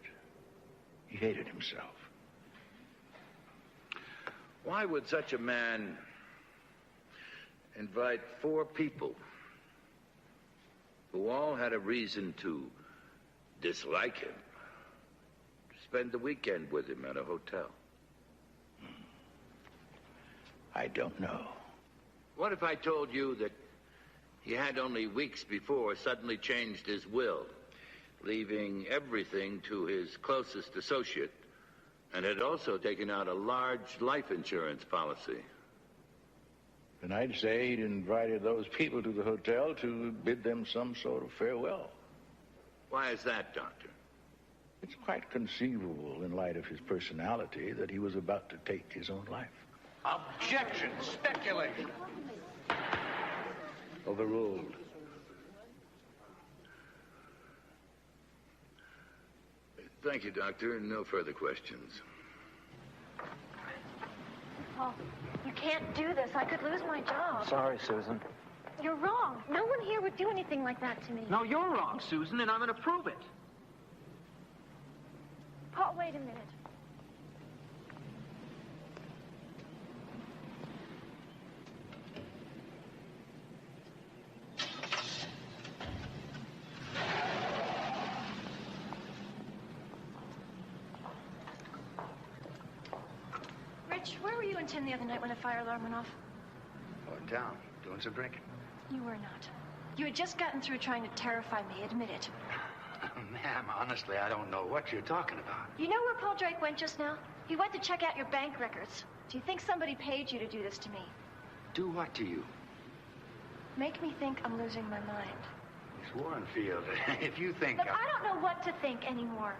He hated himself. Why would such a man invite 4 people who all had a reason to dislike him to spend the weekend with him at a hotel? I don't know. What if I told you that he had only weeks before suddenly changed his will, leaving everything to his closest associate, and had also taken out a large life insurance policy? And I'd say he'd invited those people to the hotel to bid them some sort of farewell. Why is that, Doctor? It's quite conceivable, in light of his personality, that he was about to take his own life. Objection! Speculation! Overruled. Thank you, Doctor. No further questions. Paul, you can't do this. I could lose my job. Sorry, Susan. You're wrong. No one here would do anything like that to me. No, you're wrong, Susan, and I'm going to prove it. Paul, wait a minute. Rich, where were you and Tim the other night when the fire alarm went off? Oh, in town, doing some drinking. You were not. You had just gotten through trying to terrify me. Admit it. Ma'am, honestly, I don't know what you're talking about. You know where Paul Drake went just now? He went to check out your bank records. Do you think somebody paid you to do this to me? Do what to you? Make me think I'm losing my mind. Miss Warrenfield, if you think... But I don't know what to think anymore.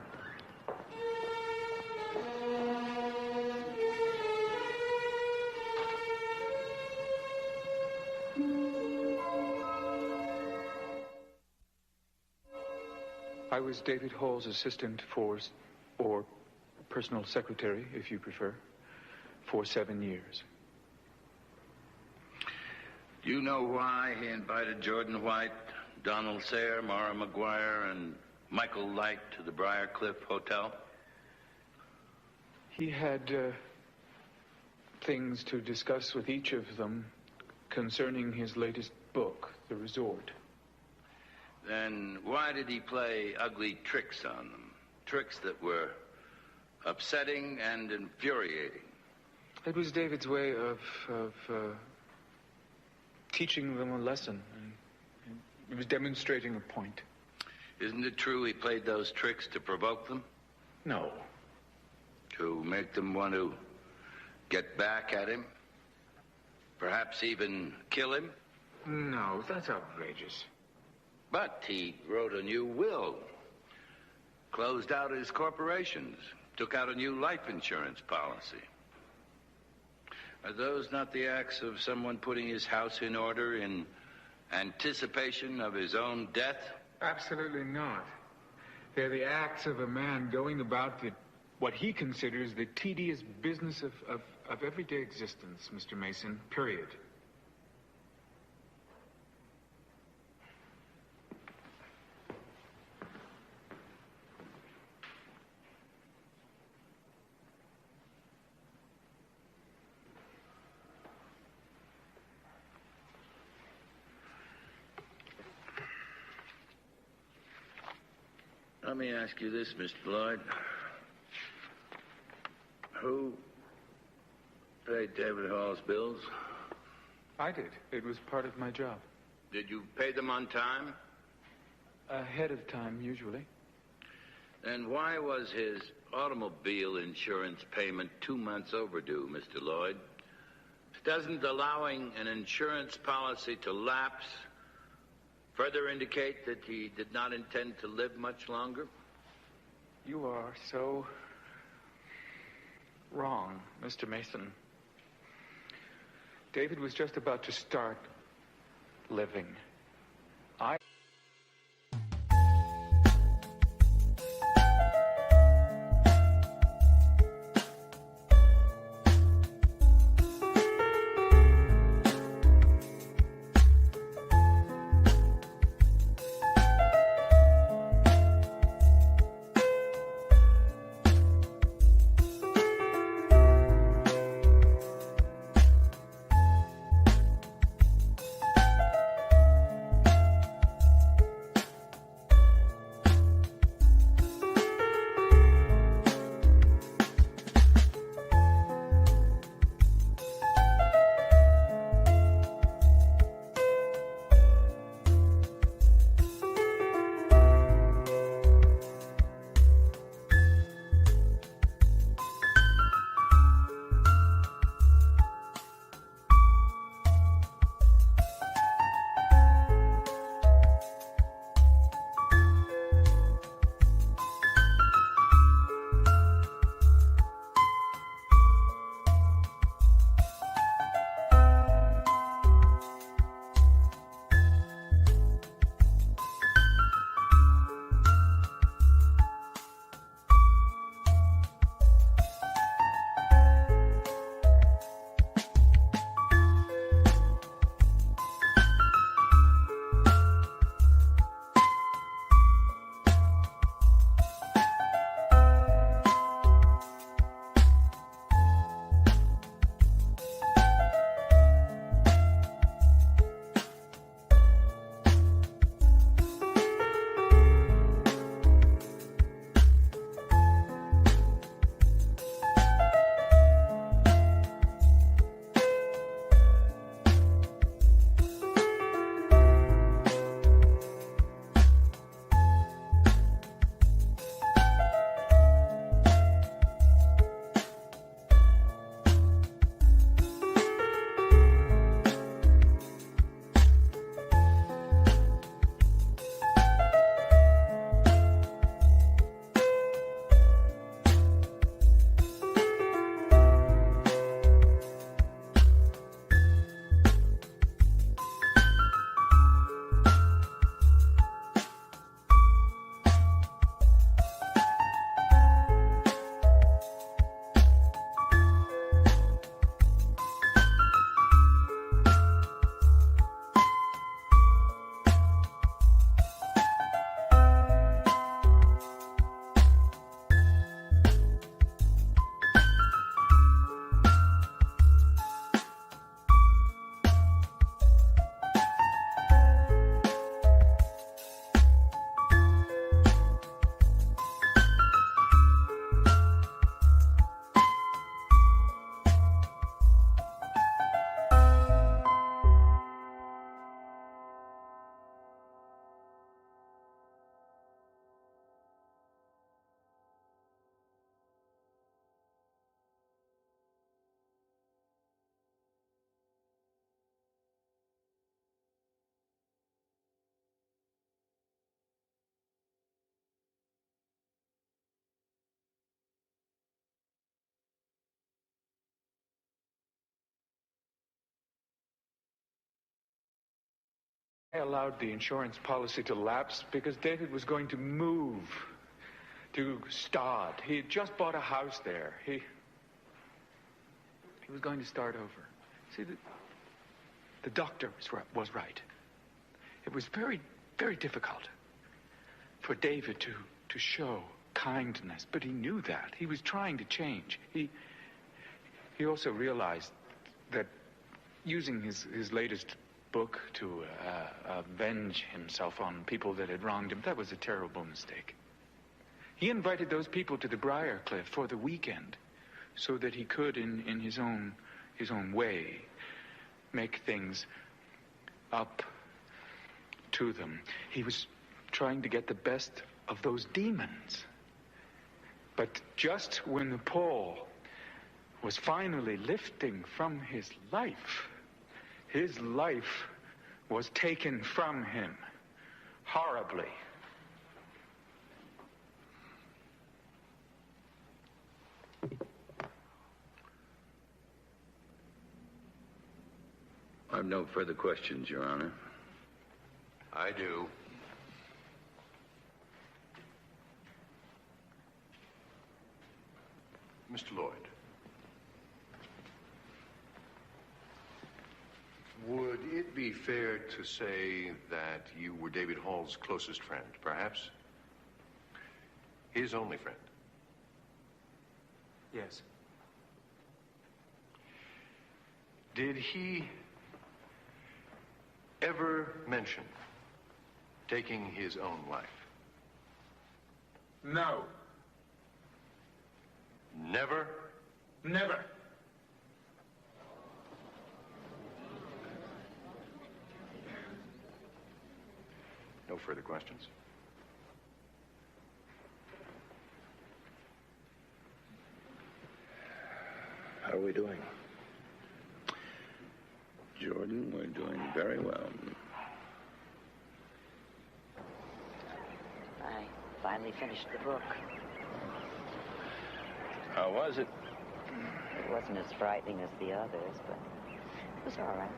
I was David Hall's assistant or personal secretary, if you prefer, for 7 years. Do you know why he invited Jordan White, Donald Sayre, Mara McGuire, and Michael Light to the Briarcliff Hotel? He had things to discuss with each of them concerning his latest book, The Resort. Then why did he play ugly tricks on them? Tricks that were upsetting and infuriating. It was David's way of teaching them a lesson. And he was demonstrating a point. Isn't it true he played those tricks to provoke them? No. To make them want to get back at him? Perhaps even kill him? No, that's outrageous. But he wrote a new will, closed out his corporations, took out a new life insurance policy. Are those not the acts of someone putting his house in order in anticipation of his own death? Absolutely not. They're the acts of a man going about what he considers the tedious business of everyday existence, Mr. Mason, period. Let me ask you this, Mr. Lloyd. Who paid David Hall's bills? I did. It was part of my job. Did you pay them on time? Ahead of time, usually. Then why was his automobile insurance payment 2 months overdue, Mr. Lloyd? Doesn't allowing an insurance policy to lapse further indicate that he did not intend to live much longer? You are so wrong, Mr. Mason. David was just about to start living. I allowed the insurance policy to lapse because David was going to move to Stod. He had just bought a house there. He was going to start over. See, the doctor was right. It was very, very difficult for David to show kindness, but he knew that. He was trying to change. He also realized that using his latest book to avenge himself on people that had wronged him, that was a terrible mistake. He invited those people to the Briarcliff for the weekend so that he could, in his own way, make things up to them. He was trying to get the best of those demons. But just when Paul was finally lifting from his life was taken from him horribly. I have no further questions, Your Honor. I do. Mr. Lloyd. Would it be fair to say that you were David Hall's closest friend, perhaps his only friend? Yes. Did he ever mention taking his own life? No. Never? Never. No further questions? How are we doing? Jordan, we're doing very well. I finally finished the book. How was it? It wasn't as frightening as the others, but it was all right.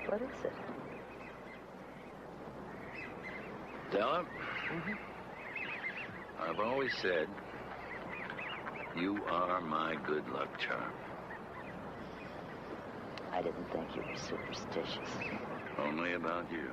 What is it? Della, I've always said you are my good luck charm. I didn't think you were superstitious. Only about you.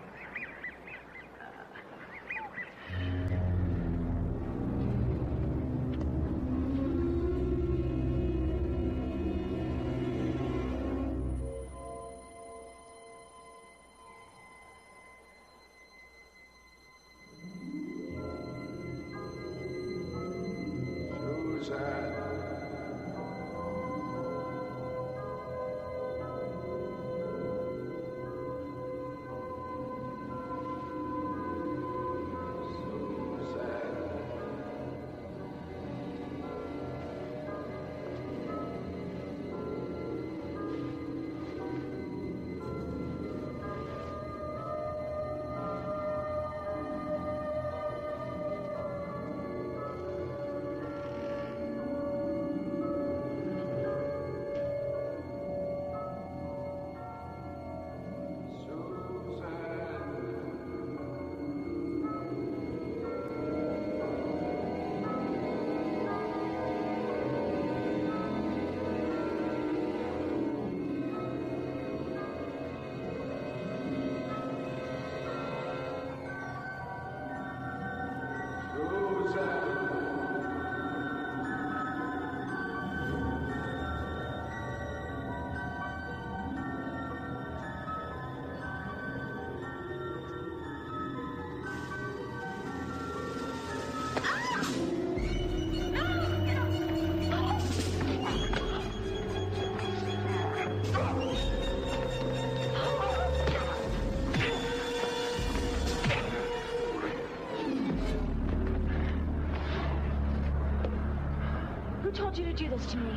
Who told you to do this to me?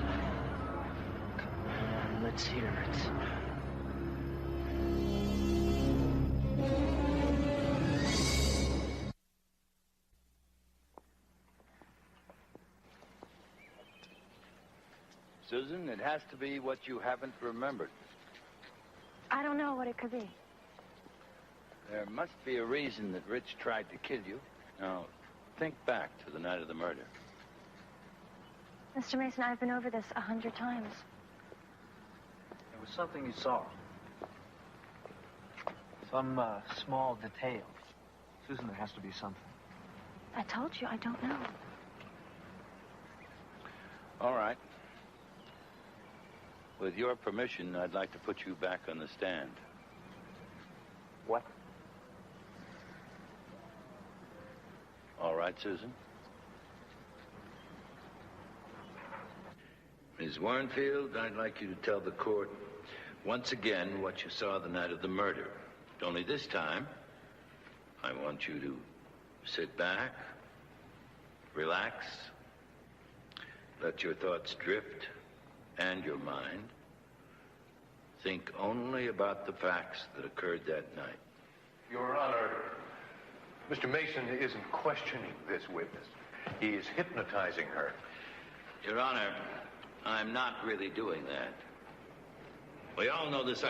Let's hear it. Susan, it has to be what you haven't remembered. I don't know what it could be. There must be a reason that Rich tried to kill you. Now, think back to the night of the murder. Mr. Mason, I've been over this 100 times. There was something you saw. Some small detail. Susan, there has to be something. I told you, I don't know. All right. With your permission, I'd like to put you back on the stand. What? All right, Susan. Ms. Warrenfield, I'd like you to tell the court once again what you saw the night of the murder. Only this time, I want you to sit back, relax, let your thoughts drift, and your mind think only about the facts that occurred that night. Your Honor, Mr. Mason isn't questioning this witness. He is hypnotizing her. Your Honor, I'm not really doing that. We all know this.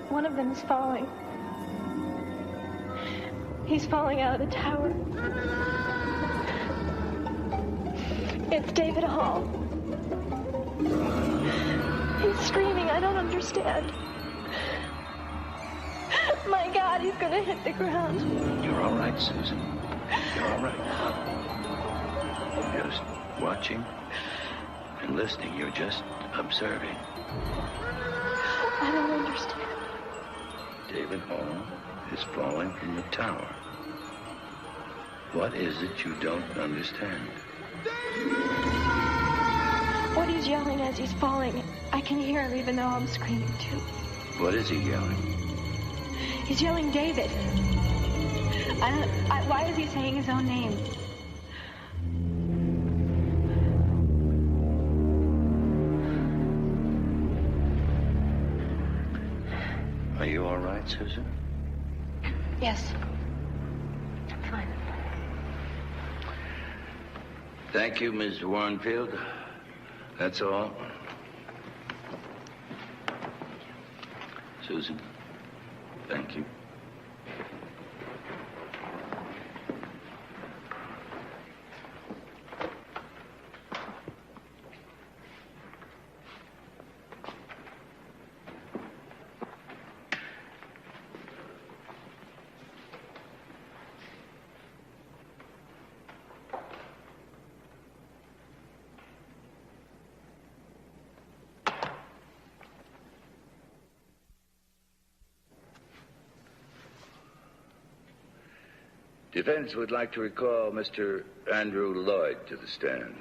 One of them is falling. He's falling out of the tower. It's David Hall. He's screaming. I don't understand. My God, he's gonna hit the ground. You're all right, Susan. You're all right. You're just watching and listening. You're just observing. I don't understand. David Hall is falling from the tower. What is it you don't understand? What he's yelling as he's falling, I can hear him even though I'm screaming too. What is he yelling? He's yelling David. Why is he saying his own name? Are you all right, Susan? Yes. I'm fine. Thank you, Ms. Warrenfield. That's all. Susan, thank you. Defense would like to recall Mr. Andrew Lloyd to the stand.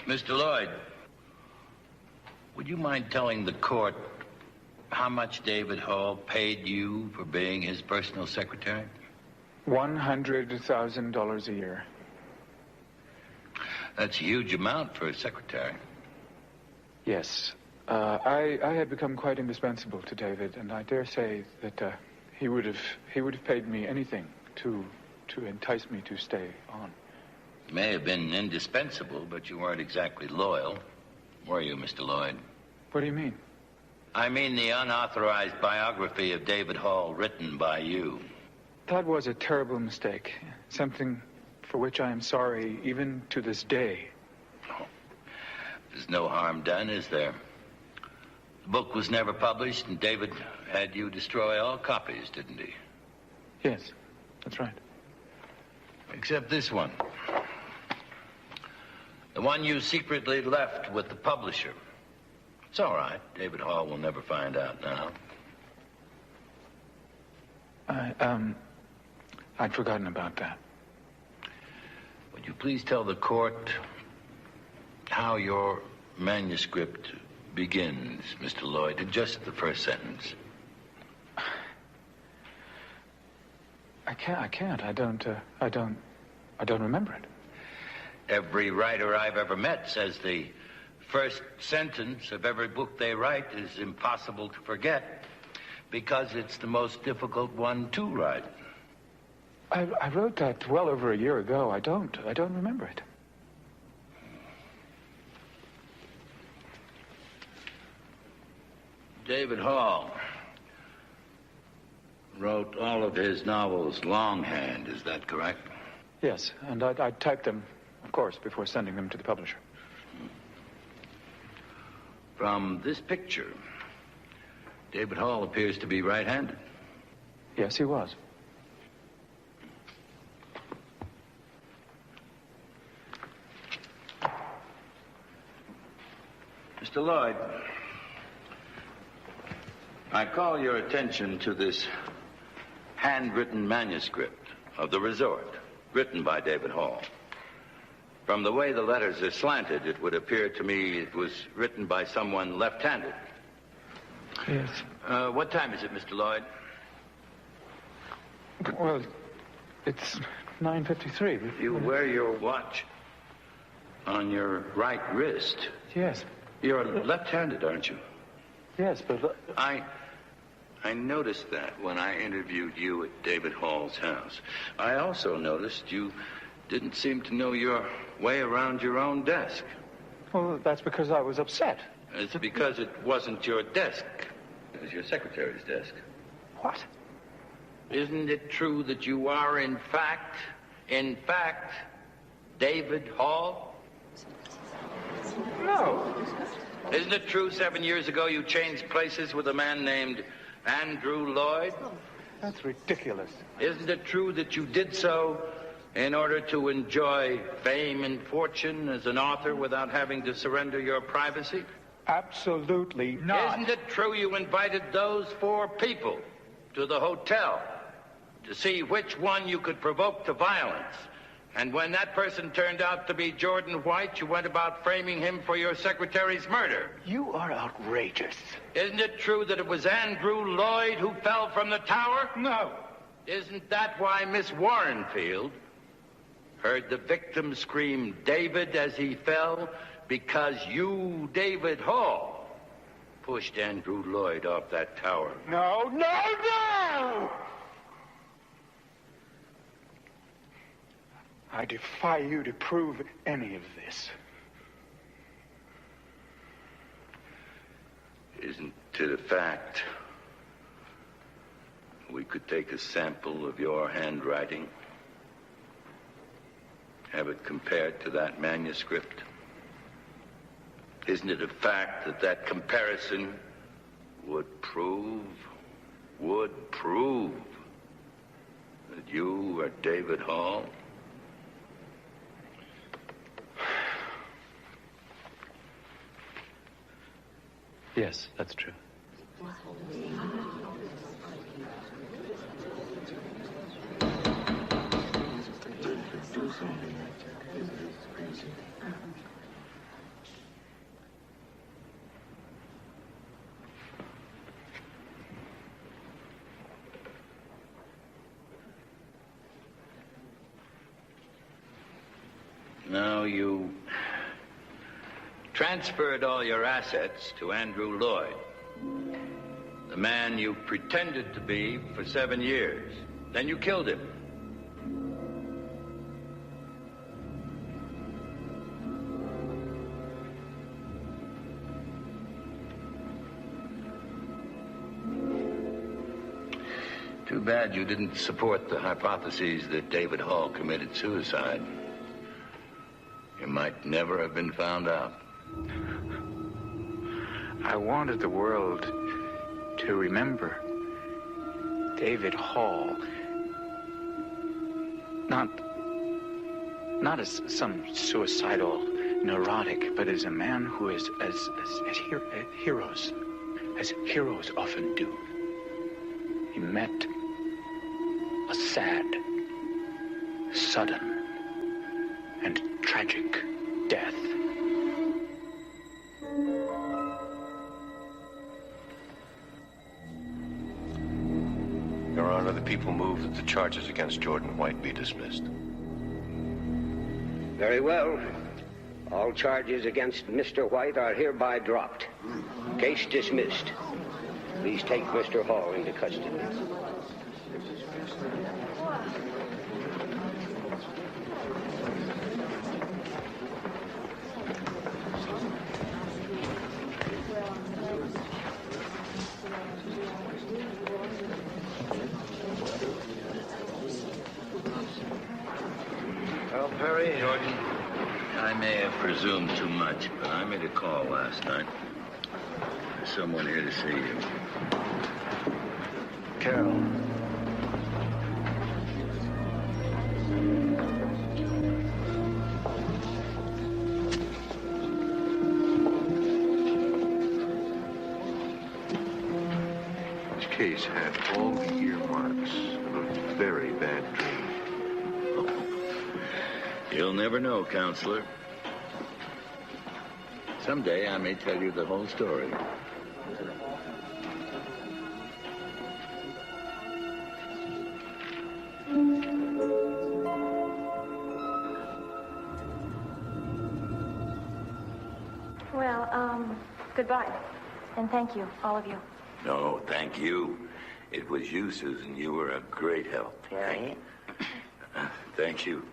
Mr. Lloyd, would you mind telling the court how much David Hall paid you for being his personal secretary? $100,000 a year. That's a huge amount for a secretary. Yes. I had become quite indispensable to David, and I dare say that he would have paid me anything to entice me to stay on. You may have been indispensable, but you weren't exactly loyal, were you, Mr. Lloyd? What do you mean? I mean the unauthorized biography of David Hall written by you. That was a terrible mistake. Something for which I am sorry even to this day. Oh. There's no harm done, is there? The book was never published, and David had you destroy all copies, didn't he? Yes, that's right. Except this one. The one you secretly left with the publisher. It's all right. David Hall will never find out now. I'd forgotten about that. Would you please tell the court how your manuscript begins, Mr. Lloyd? Just the first sentence. I can't. I don't remember it. Every writer I've ever met says the first sentence of every book they write is impossible to forget because it's the most difficult one to write. I wrote that well over a year ago. I don't remember it. David Hall wrote all of his novels longhand, is that correct? Yes, and I typed them, of course, before sending them to the publisher. From this picture, David Hall appears to be right-handed. Yes, he was. Mr. Lloyd, I call your attention to this handwritten manuscript of The Resort, written by David Hall. From the way the letters are slanted, it would appear to me it was written by someone left-handed. Yes. What time is it, Mr. Lloyd? Well, it's 9:53. You wear your watch on your right wrist. Yes. You're left-handed, aren't you? Yes, but... I noticed that when I interviewed you at David Hall's house. I also noticed you didn't seem to know your way around your own desk. Well, that's because I was upset. It's because it wasn't your desk. It was your secretary's desk. What? Isn't it true that you are, in fact, David Hall? No. Isn't it true 7 years ago you changed places with a man named Andrew Lloyd? That's ridiculous. Isn't it true that you did so in order to enjoy fame and fortune as an author without having to surrender your privacy? Absolutely not. Isn't it true you invited those 4 people to the hotel to see which one you could provoke to violence? And when that person turned out to be Jordan White, you went about framing him for your secretary's murder. You are outrageous. Isn't it true that it was Andrew Lloyd who fell from the tower? No. Isn't that why Miss Warrenfield heard the victim scream David as he fell? Because you, David Hall, pushed Andrew Lloyd off that tower. No. I defy you to prove any of this. Isn't it a fact? We could take a sample of your handwriting, have it compared to that manuscript. Isn't it a fact that that comparison would prove that you are David Hall? Yes, that's true. No, you transferred all your assets to Andrew Lloyd, the man you pretended to be for 7 years. Then you killed him. Too bad you didn't support the hypotheses that David Hall committed suicide. You might never have been found out. I wanted the world to remember David Hall not as some suicidal neurotic, but as a man who is as heroes often do. He met a sad, sudden, and tragic death. Your Honor, the people move that the charges against Jordan White be dismissed. Very well. All charges against Mr. White are hereby dropped. Case dismissed. Please take Mr. Hall into custody. Well, Perry, Jordan, I may have presumed too much, but I made a call last night. There's someone here to see you. Carol. This case had all the earmarks of a very bad dream. You'll never know, Counselor. Someday I may tell you the whole story. Well, goodbye. And thank you, all of you. No, thank you. It was you, Susan. You were a great help. Perry? Thank you.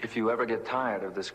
If you ever get tired of this